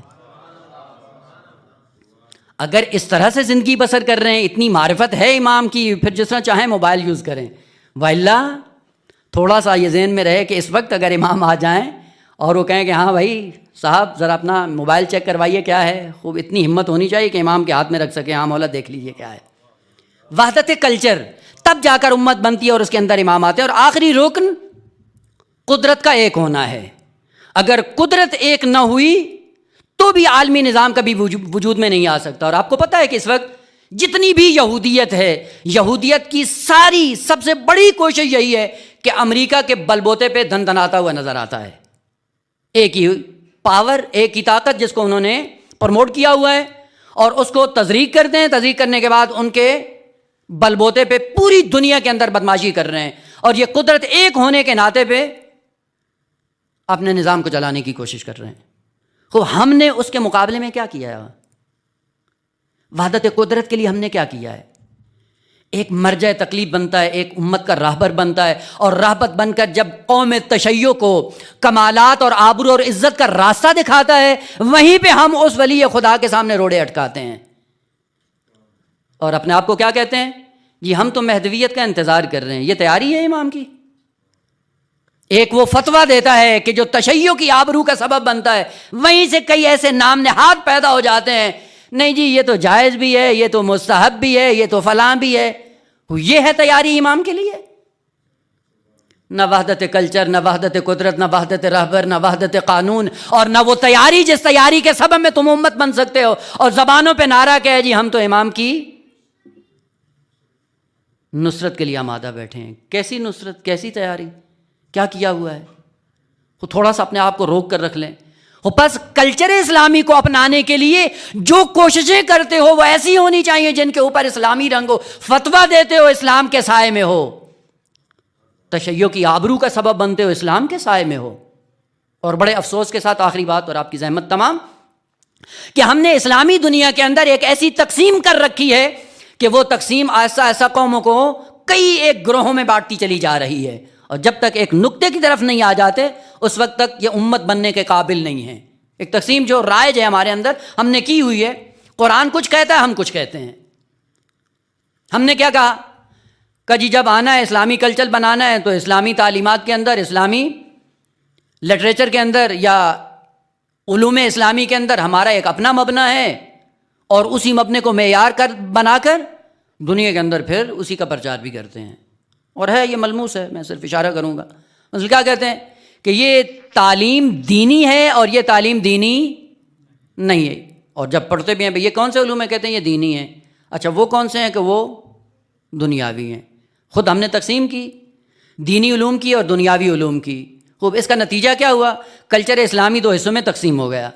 اگر اس طرح سے زندگی بسر کر رہے ہیں، اتنی معرفت ہے امام کی، پھر جس طرح چاہیں موبائل یوز کریں۔ وَإِلَّا تھوڑا سا یہ ذہن میں رہے کہ اس وقت اگر امام آ جائیں اور وہ کہیں کہ ہاں بھائی صاحب ذرا اپنا موبائل چیک کروائیے کیا ہے، خوب اتنی ہمت ہونی چاہیے کہ امام کے ہاتھ میں رکھ سکے، ہاں مولا دیکھ لیجئے کیا ہے۔ وحدت کلچر تب جا کر امت بنتی ہے اور اس کے اندر امام آتے ہیں۔ اور آخری رکن قدرت کا ایک ہونا ہے۔ اگر قدرت ایک نہ ہوئی تو بھی عالمی نظام کبھی وجود میں نہیں آ سکتا۔ اور آپ کو پتہ ہے کہ اس وقت جتنی بھی یہودیت ہے، یہودیت کی ساری سب سے بڑی کوشش یہی ہے کہ امریکہ کے بلبوتے پہ دھن دھناتا ہوا نظر آتا ہے۔ ایک ہی پاور، ایک ہی طاقت جس کو انہوں نے پروموٹ کیا ہوا ہے اور اس کو تزریق کرتے ہیں، تزریق کرنے کے بعد ان کے بلبوتے پہ پوری دنیا کے اندر بدماشی کر رہے ہیں اور یہ قدرت ایک ہونے کے ناطے پہ اپنے نظام کو چلانے کی کوشش کر رہے ہیں۔ تو ہم نے اس کے مقابلے میں کیا کیا ہے؟ وحدت قدرت کے لیے ہم نے کیا کیا ہے؟ ایک مرجع تکلیف بنتا ہے، ایک امت کا راہبر بنتا ہے اور راہبر بن کر جب قوم تشیع کو کمالات اور آبرو اور عزت کا راستہ دکھاتا ہے، وہیں پہ ہم اس ولی خدا کے سامنے روڑے اٹکاتے ہیں اور اپنے آپ کو کیا کہتے ہیں؟ جی ہم تو مہدویت کا انتظار کر رہے ہیں۔ یہ تیاری ہے امام کی؟ ایک وہ فتویٰ دیتا ہے کہ جو تشیع کی آبرو کا سبب بنتا ہے، وہیں سے کئی ایسے نام نہاد پیدا ہو جاتے ہیں، نہیں جی یہ تو جائز بھی ہے، یہ تو مستحب بھی ہے، یہ تو فلاں بھی ہے۔ یہ ہے تیاری امام کے لیے؟ نہ وحدت کلچر، نہ وحدت قدرت، نہ وحدت رہبر، نہ وحدت قانون، اور نہ وہ تیاری جس تیاری کے سبب میں تم امت بن سکتے ہو اور زبانوں پہ نعرہ کہ جی ہم تو امام کی نصرت کے لیے آمادہ بیٹھے ہیں۔ کیسی نصرت، کیسی تیاری، کیا کیا ہوا ہے؟ وہ تھوڑا سا اپنے آپ کو روک کر رکھ لیں۔ بس کلچر اسلامی کو اپنانے کے لیے جو کوششیں کرتے ہو وہ ایسی ہونی چاہیے جن کے اوپر اسلامی رنگ ہو، فتویٰ دیتے ہو اسلام کے سائے میں ہو، تشیع کی آبرو کا سبب بنتے ہو اسلام کے سائے میں ہو۔ اور بڑے افسوس کے ساتھ آخری بات اور آپ کی زحمت تمام، کہ ہم نے اسلامی دنیا کے اندر ایک ایسی تقسیم کر رکھی ہے کہ وہ تقسیم ایسا ایسا قوموں کو کئی ایک گروہوں میں بانٹتی چلی جا رہی ہے، اور جب تک ایک نقطے کی طرف نہیں آ جاتے اس وقت تک یہ امت بننے کے قابل نہیں ہے۔ ایک تقسیم جو رائج ہے ہمارے اندر، ہم نے کی ہوئی ہے۔ قرآن کچھ کہتا ہے، ہم کچھ کہتے ہیں۔ ہم نے کیا کہا کہ جی جب آنا ہے اسلامی کلچر بنانا ہے تو اسلامی تعلیمات کے اندر، اسلامی لٹریچر کے اندر یا علوم اسلامی کے اندر ہمارا ایک اپنا مبنا ہے اور اسی مبنے کو معیار بنا کر دنیا کے اندر پھر اسی کا پرچار بھی کرتے ہیں۔ اور ہے یہ ملموس ہے، میں صرف اشارہ کروں گا۔ مثلا کیا کہتے ہیں کہ یہ تعلیم دینی ہے اور یہ تعلیم دینی نہیں ہے، اور جب پڑھتے بھی ہیں یہ کون سے علوم ہیں، کہتے ہیں یہ دینی ہیں۔ اچھا وہ کون سے ہیں کہ وہ دنیاوی ہیں۔ خود ہم نے تقسیم کی، دینی علوم کی اور دنیاوی علوم کی۔ خوب اس کا نتیجہ کیا ہوا؟ کلچر اسلامی دو حصوں میں تقسیم ہو گیا،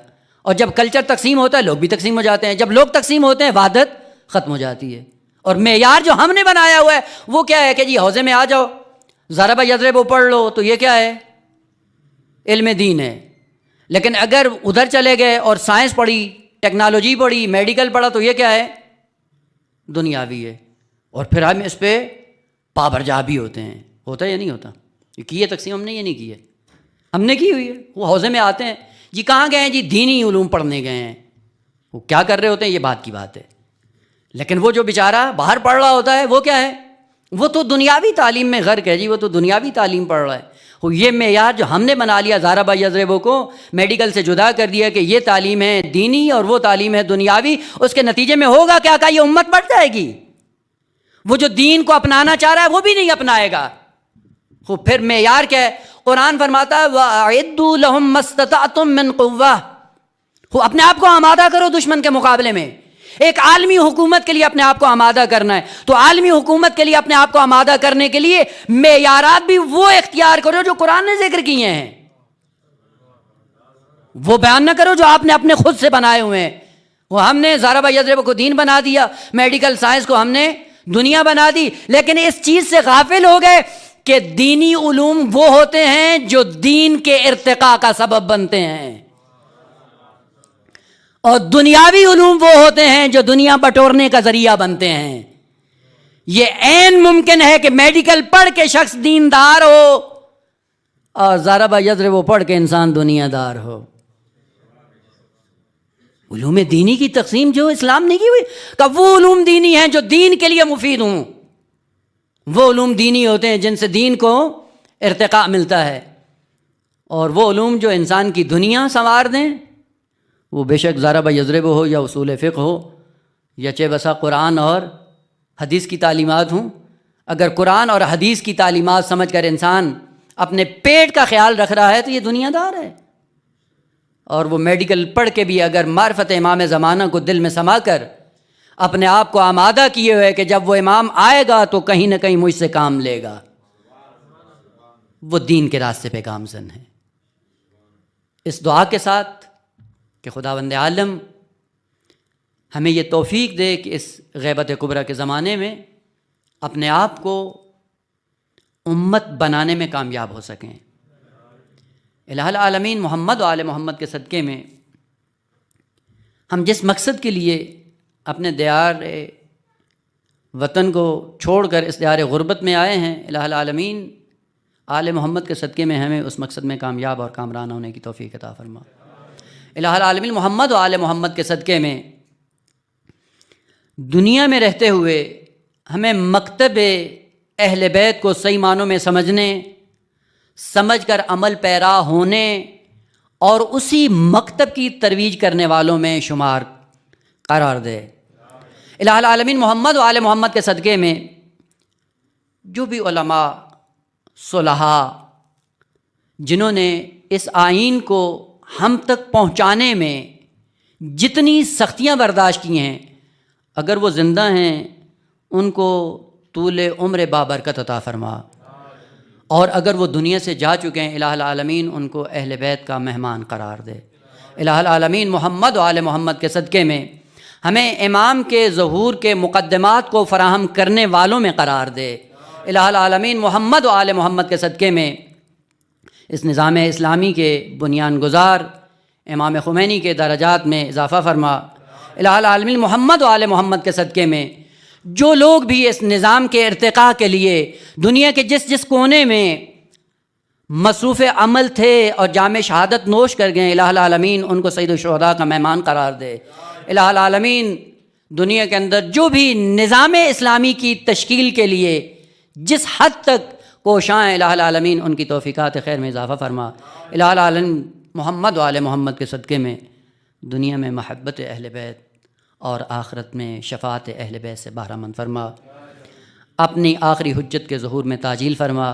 اور جب کلچر تقسیم ہوتا ہے لوگ بھی تقسیم ہو جاتے ہیں، جب لوگ تقسیم ہوتے ہیں وحدت ختم ہو جاتی ہے۔ اور معیار جو ہم نے بنایا ہوا ہے وہ کیا ہے کہ جی حوضے میں آ جاؤ، ضرب یضرب پڑھ لو تو یہ کیا ہے؟ علم دین ہے۔ لیکن اگر ادھر چلے گئے اور سائنس پڑھی، ٹیکنالوجی پڑھی، میڈیکل پڑھا تو یہ کیا ہے؟ دنیاوی ہے۔ اور پھر ہم اس پہ پابرجا بھی ہوتے ہیں۔ ہوتا ہے یا نہیں ہوتا؟ یہ کی ہے تقسیم ہم نے، یہ نہیں کی ہے، ہم نے کی ہوئی ہے۔ وہ حوضے میں آتے ہیں جی کہاں گئے ہیں جی دینی علوم پڑھنے گئے ہیں، وہ کیا کر رہے ہوتے ہیں یہ بات کی بات ہے، لیکن وہ جو بیچارہ باہر پڑھ رہا ہوتا ہے وہ کیا ہے، وہ تو دنیاوی تعلیم میں غرق ہے جی، وہ تو دنیاوی تعلیم پڑھ رہا ہے۔ وہ یہ معیار جو ہم نے بنا لیا ضربہ یضربہ کو میڈیکل سے جدا کر دیا کہ یہ تعلیم ہے دینی اور وہ تعلیم ہے دنیاوی، اس کے نتیجے میں ہوگا کیا کہ یہ امت بڑھ جائے گی، وہ جو دین کو اپنانا چاہ رہا ہے وہ بھی نہیں اپنائے گا۔ وہ پھر معیار کیا ہے؟ قرآن فرماتا ہے وَأَعِدُّوا لَهُم مَّا اسْتَطَعْتُم مِّن قُوَّةٍ، وہ اپنے آپ کو آمادہ کرو دشمن کے مقابلے میں۔ ایک عالمی حکومت کے لیے اپنے آپ کو آمادہ کرنا ہے تو عالمی حکومت کے لیے اپنے آپ کو آمادہ کرنے کے لیے معیارات بھی وہ اختیار کرو جو قرآن نے ذکر کیے ہیں، وہ بیان نہ کرو جو آپ نے اپنے خود سے بنائے ہوئے ہیں۔ وہ ہم نے ضربہ یضربہ کو دین بنا دیا، میڈیکل سائنس کو ہم نے دنیا بنا دی، لیکن اس چیز سے غافل ہو گئے کہ دینی علوم وہ ہوتے ہیں جو دین کے ارتقاء کا سبب بنتے ہیں، اور دنیاوی علوم وہ ہوتے ہیں جو دنیا بٹورنے کا ذریعہ بنتے ہیں۔ یہ عین ممکن ہے کہ میڈیکل پڑھ کے شخص دیندار ہو اور ضربہ یضربہ پڑھ کے انسان دنیا دار ہو۔ علوم دینی کی تقسیم جو اسلام نے کی ہوئی کہ وہ علوم دینی ہیں جو دین کے لیے مفید ہوں، وہ علوم دینی ہوتے ہیں جن سے دین کو ارتقاء ملتا ہے، اور وہ علوم جو انسان کی دنیا سنوار دیں، وہ بے شک ضربہ یضربہ ہو یا اصول فقہ ہو یا چہ بسا قرآن اور حدیث کی تعلیمات ہوں۔ اگر قرآن اور حدیث کی تعلیمات سمجھ کر انسان اپنے پیٹ کا خیال رکھ رہا ہے تو یہ دنیا دار ہے، اور وہ میڈیکل پڑھ کے بھی اگر معرفت امام زمانہ کو دل میں سما کر اپنے آپ کو آمادہ کیے ہوئے کہ جب وہ امام آئے گا تو کہیں نہ کہیں مجھ سے کام لے گا، وہ دین کے راستے پہ گامزن ہے۔ اس دعا کے ساتھ کہ خداوند عالم ہمیں یہ توفیق دے کہ اس غیبت کبریٰ کے زمانے میں اپنے آپ کو امت بنانے میں کامیاب ہو سکیں۔ الہ العالمین محمد و آل محمد کے صدقے میں ہم جس مقصد کے لیے اپنے دیار وطن کو چھوڑ کر اس دیار غربت میں آئے ہیں، الہ العالمین آل محمد کے صدقے میں ہمیں اس مقصد میں کامیاب اور کامران ہونے کی توفیق عطا فرما۔ الہ العالمین محمد و آل محمد کے صدقے میں دنیا میں رہتے ہوئے ہمیں مکتب اہل بیت کو صحیح معنوں میں سمجھنے، سمجھ کر عمل پیرا ہونے اور اسی مکتب کی ترویج کرنے والوں میں شمار قرار دے۔ الہ العالمین محمد و آل محمد کے صدقے میں جو بھی علماء صلحاء جنہوں نے اس آئین کو ہم تک پہنچانے میں جتنی سختیاں برداشت کی ہیں، اگر وہ زندہ ہیں ان کو طول عمر بابرکت عطا فرما، اور اگر وہ دنیا سے جا چکے ہیں الہ العالمین ان کو اہل بیت کا مہمان قرار دے۔ الہ العالمین محمد و آل محمد کے صدقے میں ہمیں امام کے ظہور کے مقدمات کو فراہم کرنے والوں میں قرار دے۔ الہ العالمین محمد و آل محمد کے صدقے میں اس نظام اسلامی کے بنیان گزار امام خمینی کے درجات میں اضافہ فرما۔ الہ العالمین محمد و آل محمد کے صدقے میں جو لوگ بھی اس نظام کے ارتقاء کے لیے دنیا کے جس جس کونے میں مصروف عمل تھے اور جام شہادت نوش کر گئے، الہ العالمین ان کو سید الشہداء کا مہمان قرار دے۔ الہ العالمین دنیا کے اندر جو بھی نظام اسلامی کی تشکیل کے لیے جس حد تک کوشاں ہیں، الہ العالمین ان کی توفیقات خیر میں اضافہ فرما۔ الہ العالمین محمد و آل محمد کے صدقے میں دنیا میں محبت اہل بیت اور آخرت میں شفاعت اہل بیت سے بہرہ مند فرما۔ اپنی آخری حجت کے ظہور میں تعجیل فرما،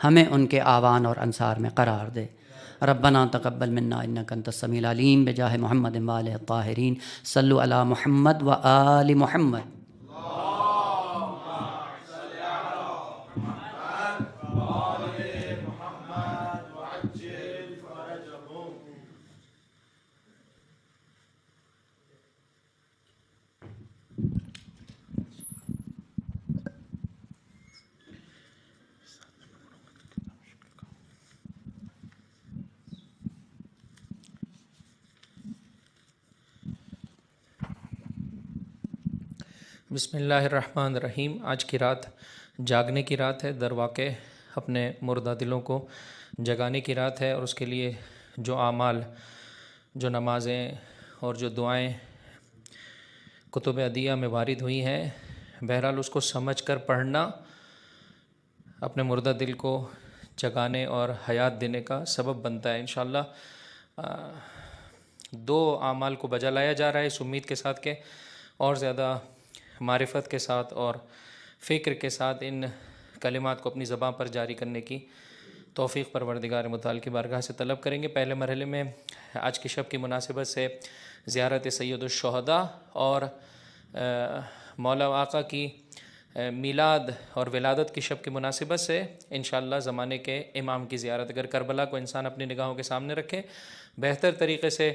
ہمیں ان کے آوان اور انصار میں قرار دے۔ ربنا تقبل منا انک انت السمیع العلیم بجاہ محمد و آلہ الطاہرین، صلوا علی محمد و آل محمد۔ بسم اللہ الرحمن الرحیم۔ آج کی رات جاگنے کی رات ہے، در واقع اپنے مردہ دلوں کو جگانے کی رات ہے، اور اس کے لیے جو اعمال، جو نمازیں اور جو دعائیں کتب عدیہ میں وارد ہوئی ہیں، بہرحال اس کو سمجھ کر پڑھنا اپنے مردہ دل کو جگانے اور حیات دینے کا سبب بنتا ہے۔ انشاءاللہ دو اعمال کو بجا لایا جا رہا ہے، اس امید کے ساتھ کہ اور زیادہ معرفت کے ساتھ اور فکر کے ساتھ ان کلمات کو اپنی زبان پر جاری کرنے کی توفیق پروردگار متعال کی بارگاہ سے طلب کریں گے۔ پہلے مرحلے میں آج کی شب کی مناسبت سے زیارت سید الشہداء اور مولا آقا کی میلاد اور ولادت کی شب کی مناسبت سے انشاءاللہ زمانے کے امام کی زیارت، اگر کربلا کو انسان اپنی نگاہوں کے سامنے رکھے، بہتر طریقے سے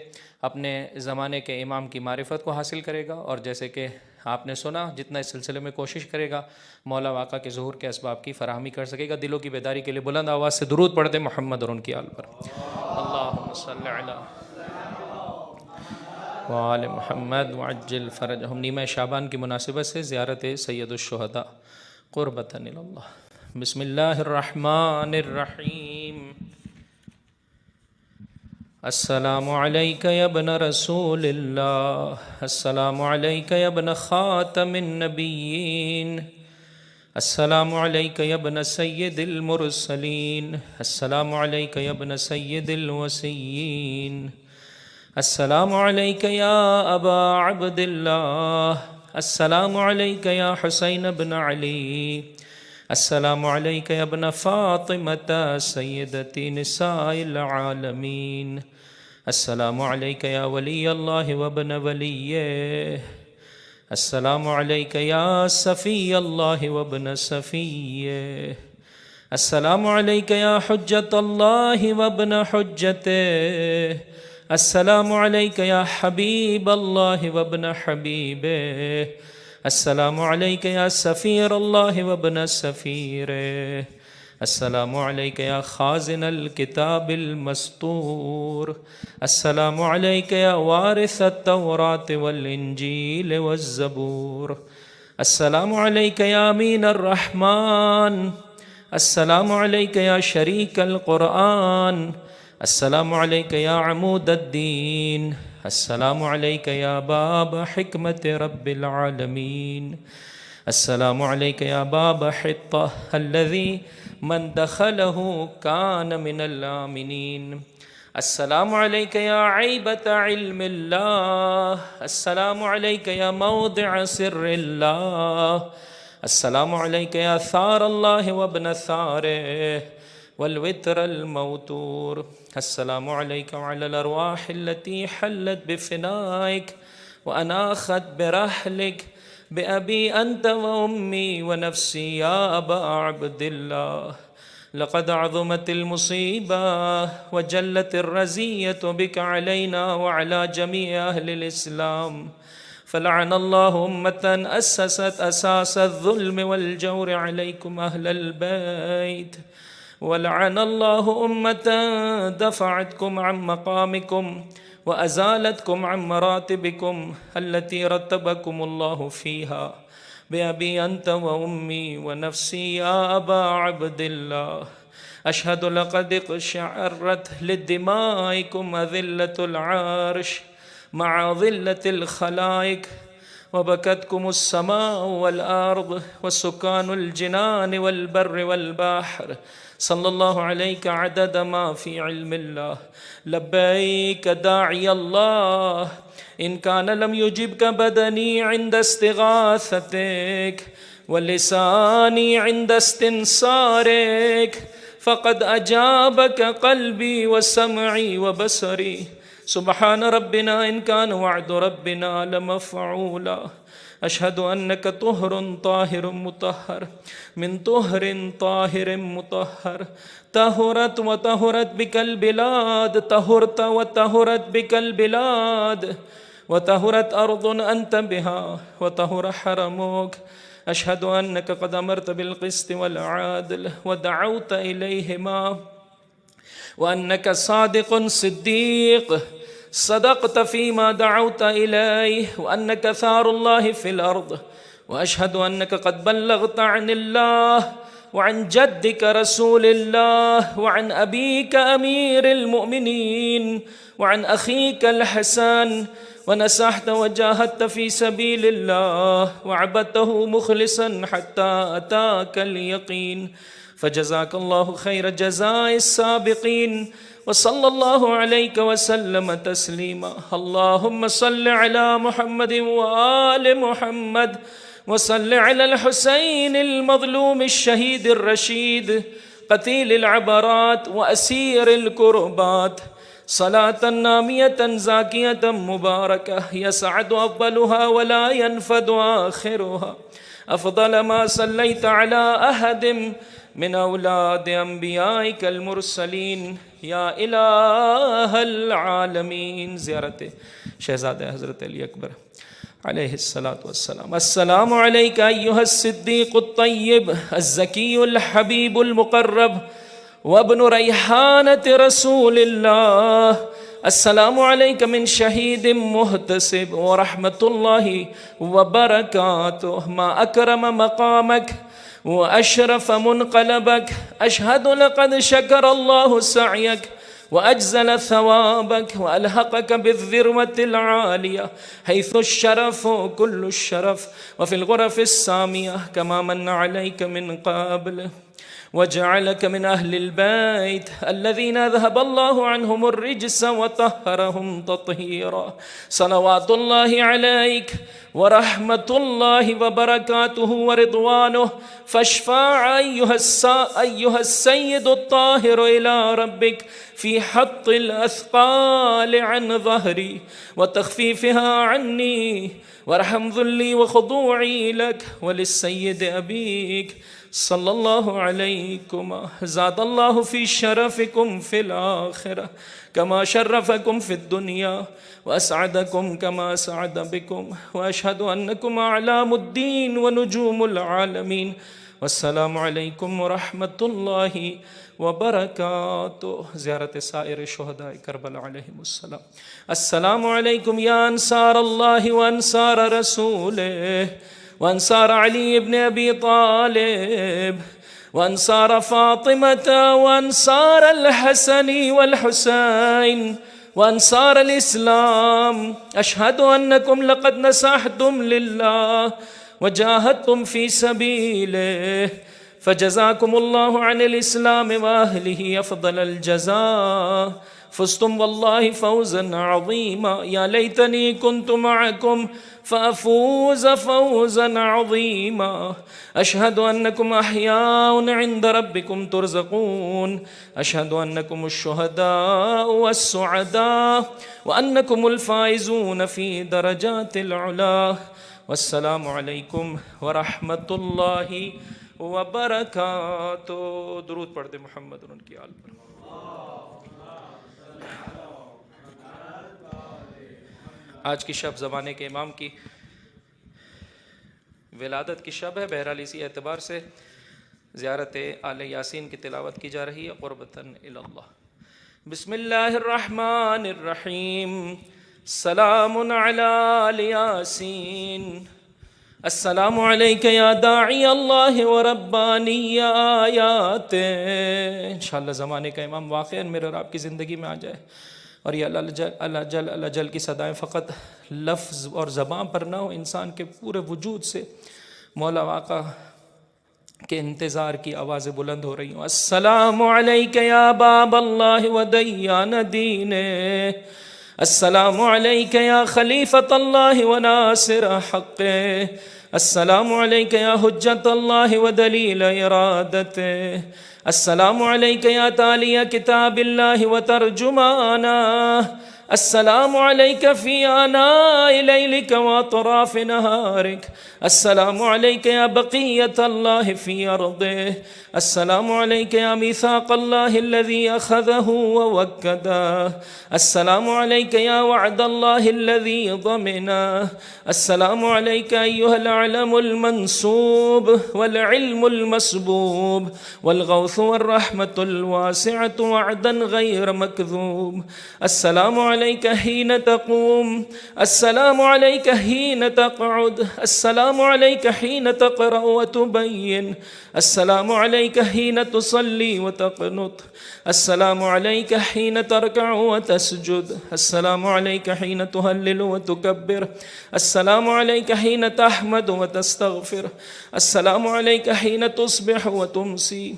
اپنے زمانے کے امام کی معرفت کو حاصل کرے گا، اور جیسے کہ آپ نے سنا جتنا اس سلسلے میں کوشش کرے گا مولا آقا کے ظہور کے اسباب کی فراہمی کر سکے گا۔ دلوں کی بیداری کے لیے بلند آواز سے درود پڑھتے محمد اور ان کی آل پر، اللہم صلی علی وآل محمد وعجل فرجہم۔ نیمہ شعبان کی مناسبت سے زیارت سید الشہداء قربۃ اللہ۔ بسم اللہ الرحمن الرحیم۔ السلام علیک یا ابن رسول اللہ، السلام علیک یا ابن خاتم النبیین، السلام علیک یا ابن سید المرسلین، السلام علیک یا ابن سید الوسیین، السلام علیک یا ابا عبد اللہ، السلام علیک یا حسین بن علی، السلام علیک یا ابن فاطمۃ سیدتی نساء العالمین، السلام علیک یا ولی اللہ وابن ولیہ، السلام علیک یا صفی اللہ وابن صفیہ، السلام علیک یا حجت اللہ وابن حجتہ، السلام علیک یا حبیب اللہ وابن حبیبہ، السلام علیک یا سفیر اللہ وابن سفیرہ، السلام علیک یا خازن الکتاب المسطور، السلام علیک یا وارث التوراۃ والانجیل والزبور، السلام علیک یا امین الرحمن، السلام علیک یا شریک القرآن، السلام علیک یا عمود الدین، السلام علیک یا باب حکمت رب العالمین، السلام علیک یا باب حطہ الذی من دخلہ کان من الآمنین، السلام علیک یا عیبۃ علم اللہ، السلام علیک یا موضع سر اللہ، السلام علیک یا ثار اللہ وابن ثارہ والوتر الموتور، السلام علیک وعلی الارواح التي حلت بفنائک واناخت برحلک بأبی انت وأمی ونفسی یا ابا عبد اللہ، لقد عظمت المصیبہ وجلت الرزیۃ بک علینا وعلی جمیع اہل الاسلام، فلعن اللہ امة اسست اساس الظلم والجور علیکم اہل البیت، ولعن اللہ امة دفعتکم عن مقامکم وازالتکم عن مراتبکم التي رتبکم اللہ فیہا، بأبی انت وأمی ونفسی یا ابا عبد اللہ، اشہد لقد اقشعرت لدمائکم اذلة العرش مع ذلة الخلائق، وبكتكم السماء والأرض وسكان الجنان والبر والبحر، صلى الله عليك عدد ما في علم الله، لبيك داعي الله، إن كان لم يجبك بدني عند استغاثتك ولساني عند استنصارك، فقد أجابك قلبي وسمعي وبصري، سبحان ربنا إن كان وعد ربنا لمفعولا، أشهد أنك طهر طاهر مطهر من طهر طاهر مطهر، طهرت وطهرت بك البلاد، طهرت وطهرت بك البلاد، وطهرت أرض أنت بها وطهر حرمك، أشهد أنك قد أمرت بالقسط والعدل ودعوت إليهما، وأنك صادق صديق، صدقت فيما دعوت إليه، وأنك ثار الله في الأرض، وأشهد أنك قد بلغت عن الله وعن جدك رسول الله وعن أبيك أمير المؤمنين وعن أخيك الحسن، ونسحت وجاهدت في سبيل الله وعبدته مخلصا حتى أتاك اليقين، فجزاك الله خير جزاء السابقين، وصلى الله عليك وسلم تسليما. اللهم صل على محمد وآل محمد، وصل على الحسين المظلوم الشهيد الرشيد قتيل العبرات وأسير الكربات، صلاة نامية زاكية مباركة يسعد أفضلها ولا ينفد آخرها، أفضل ما صليت على أحد من أولاد أنبيائك المرسلين یا الہ العالمین. زیارت شہزادہ حضرت علی اکبر علیہ السلام. السلام علیک ایہا الصدیق الطیب الزکی الحبیب المقرب وابن ریحانۃ رسول اللہ. السلام علیک من شہید محتسب ورحمۃ اللہ وبرکاتہ. ما اکرم مقامک وأشرف منقلبك، أشهد لقد شكر الله سعيك وأجزل ثوابك وألحقك بالذروة العالية حيث الشرف كل الشرف وفي الغرف السامية كما من عليك من قبل، وجعلك من أهل البيت الذين أذهب الله عنهم الرجس وطهرهم تطهيرا. صلوات الله عليك ورحمة الله وبركاته ورضوانه، فاشفع أيها السيد الطاهر إلى ربك في حط الأثقال عن ظهري وتخفيفها عني، وارحم ذلي وخضوعي لك وللسيد أبيك صلى الله عليكم. زاد الله في شرفكم في الآخرة كما شرفكم في الدنيا، وأسعدكم كما سعد بكم، وأشهد أنكم أعلام الدين ونجوم العالمين. والسلام عليكم ورحمة الله وبركاته. زيارة سائر شهداء كربلاء عليهم السلام. السلام عليكم يا أنصار الله وأنصار رسوله وأنصار علي بن أبي طالب وأنصار فاطمة وأنصار الحسن والحسين وأنصار الإسلام. أشهد أنكم لقد نصحتم لله وجاهدتم في سبيله، فجزاكم الله عن الإسلام وأهله أفضل الجزاء. فزتم والله فوزا عظيما. يا ليتني كنت معكم فأفوز فوزا عظيما. أشهد أنكم أحياء عند ربكم ترزقون. أشهد أنكم الشهداء والسعداء وأنكم الفائزون في درجات العلا. والسلام عليكم ورحمة الله وبركاته. درود پڑھ دے محمد اور ان کی آل پر. آج کی شب زمانے کے امام کی ولادت کی شب ہے، بہرحال اسی اعتبار سے زیارت آل یاسین کی تلاوت کی جا رہی ہے قربتاً الی اللہ. بسم اللہ الرحمن الرحیم. سلام علی آل یاسین. السلام علیک یا داعی اللہ و ربانی آیات. انشاءاللہ زمانے کا امام واقعاً میرے اور آپ کی زندگی میں آ جائے، اور یہ اللہ جل کی صدائیں فقط لفظ اور زبان پر نہ ہو، انسان کے پورے وجود سے مولا آقا کے انتظار کی آوازیں بلند ہو رہی ہوں. السلام علیک یا باب اللہ و دیان دین. السلام علیک یا خلیفۃ اللہ و ناصر حق. السلام علیک یا حجت اللہ و دلیل ارادت. السلام علیک یا تالی کتاب اللہ و ترجمانا. السلام علیک فی آناء لیلک و اطراف نہارک. السلام علیک یا بقیت اللہ فی ارضہ. السلام علیک یا میثاق اللہ الذی اخذہ ووکدہ. السلام علیک یا وعد اللہ الذی ضمنہ. السلام علیک ایہا العلم المنصوب والعلم المسبوب والغوث والرحمة الواسعة وعدا غیر مکذوب. السلام عليك حين تقوم السلام عليك حين تقعد السلام عليك حين تقرأ وتبين السلام عليك حين تصلي وتقنط السلام عليك حين تركع وتسجد السلام عليك حين تهلل وتكبر السلام عليك حين تحمد وتستغفر السلام عليك حين تصبح وتمسي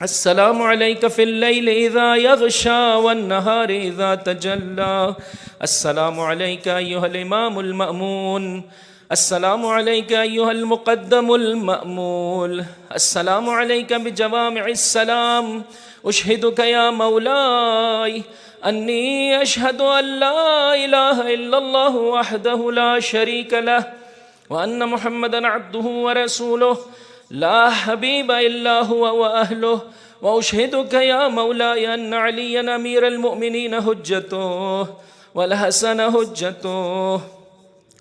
السلام عليك في الليل إذا يغشى والنهار إذا تجلى السلام عليك أيها الإمام المأمون السلام عليك أيها المقدم المأمول السلام عليك بجوامع السلام أشهدك يا مولاي أني أشهد أن لا إله إلا الله وحده لا شريك له وأن محمدًا عبده ورسوله لا حبيب إلا هو وأهله وأشهدك يا مولاي أن عليا أمير المؤمنين حجته والحسن حجته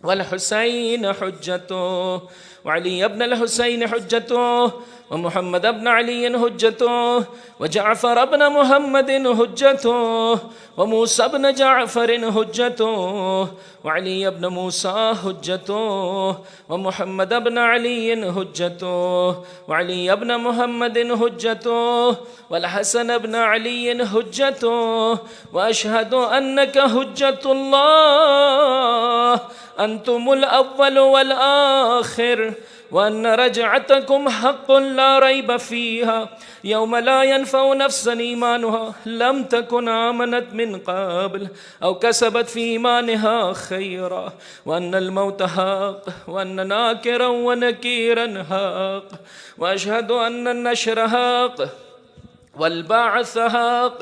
والحسين حجته وعلي بن الحسين حجته ومحمد بن علي حجته وجعفر بن محمد حجته وموسى بن جعفر حجته وعلي بن موسى حجته ومحمد بن علي حجته وعلي بن محمد حجته والحسن بن علي حجته وأشهد أنك حجة الله أنتم الأول والآخر وأن رجعتكم حق لا ريب فيها يوم لا ينفع نفسا إيمانها لم تكن آمنت من قبل أو كسبت في إيمانها خيرا وأن الموت حق وأن ناكرا ونكيرا حق وأشهد أن النشر حق والبعث حق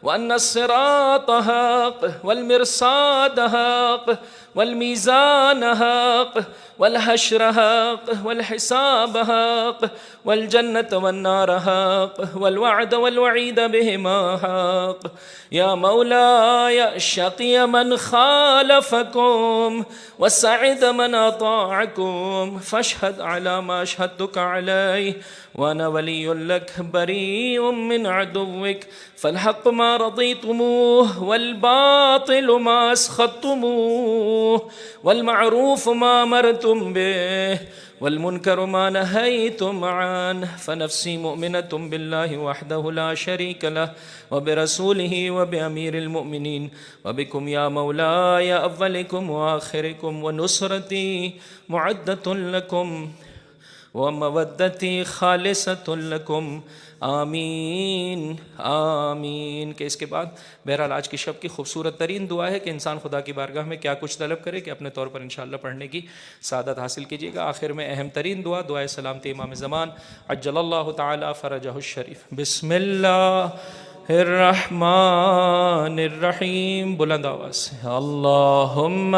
وأن الصراط حق والمرصاد حق والميزان حق والحشر حق والحساب حق والجنة والنار حق والوعد والوعيد بهما حق يا مولاي شقي من خالفكم وسعد من أطاعكم فاشهد على ما أشهدتك عليه وأنا ولي لك بريء من عدوك فالحق ما رضيتموه والباطل ما أسخطتموه والمعروف ما أمرتم به والمنكر ما نهيتم عنه فنفسي مؤمنة بالله وحده لا شريك له وبرسوله وبأمير المؤمنين وبكم يا مولاي أولكم وآخركم ونصرتي معدة لكم ومودتي خالصة لكم آمین آمین. کہ اس کے بعد بہرحال آج کی شب کی خوبصورت ترین دعا ہے کہ انسان خدا کی بارگاہ میں کیا کچھ طلب کرے کہ اپنے طور پر انشاءاللہ پڑھنے کی سعادت حاصل کیجیے گا. آخر میں اہم ترین دعا دعائے سلامتی امام زمان عجل اللہ تعالی فرجہ الشریف. بسم اللہ الرحمن الرحیم. بلند آواز سے اللہم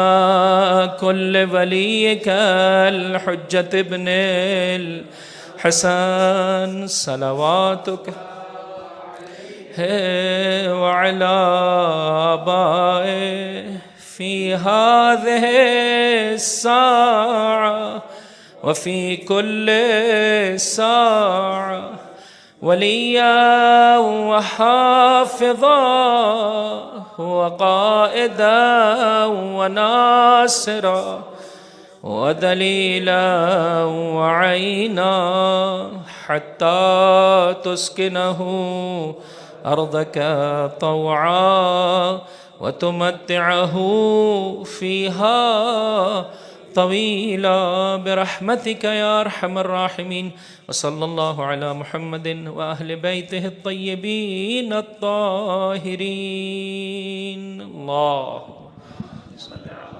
کل ولیک الحجت ابن حسن صلواتک ہے وعلی آبائے فی هذه الساعة وفی کل ساعة ولیا وحافظا وقائدا وناصرا ودلیلا وعینا حتی تسکنہ ارضک طوعا وتمتعہ فیہا طویلا برحمتک یا ارحم الراحمین. وصلی اللہ علی محمد واہل بیتہ الطیبین الطاہرین. اللہ صلی اللہ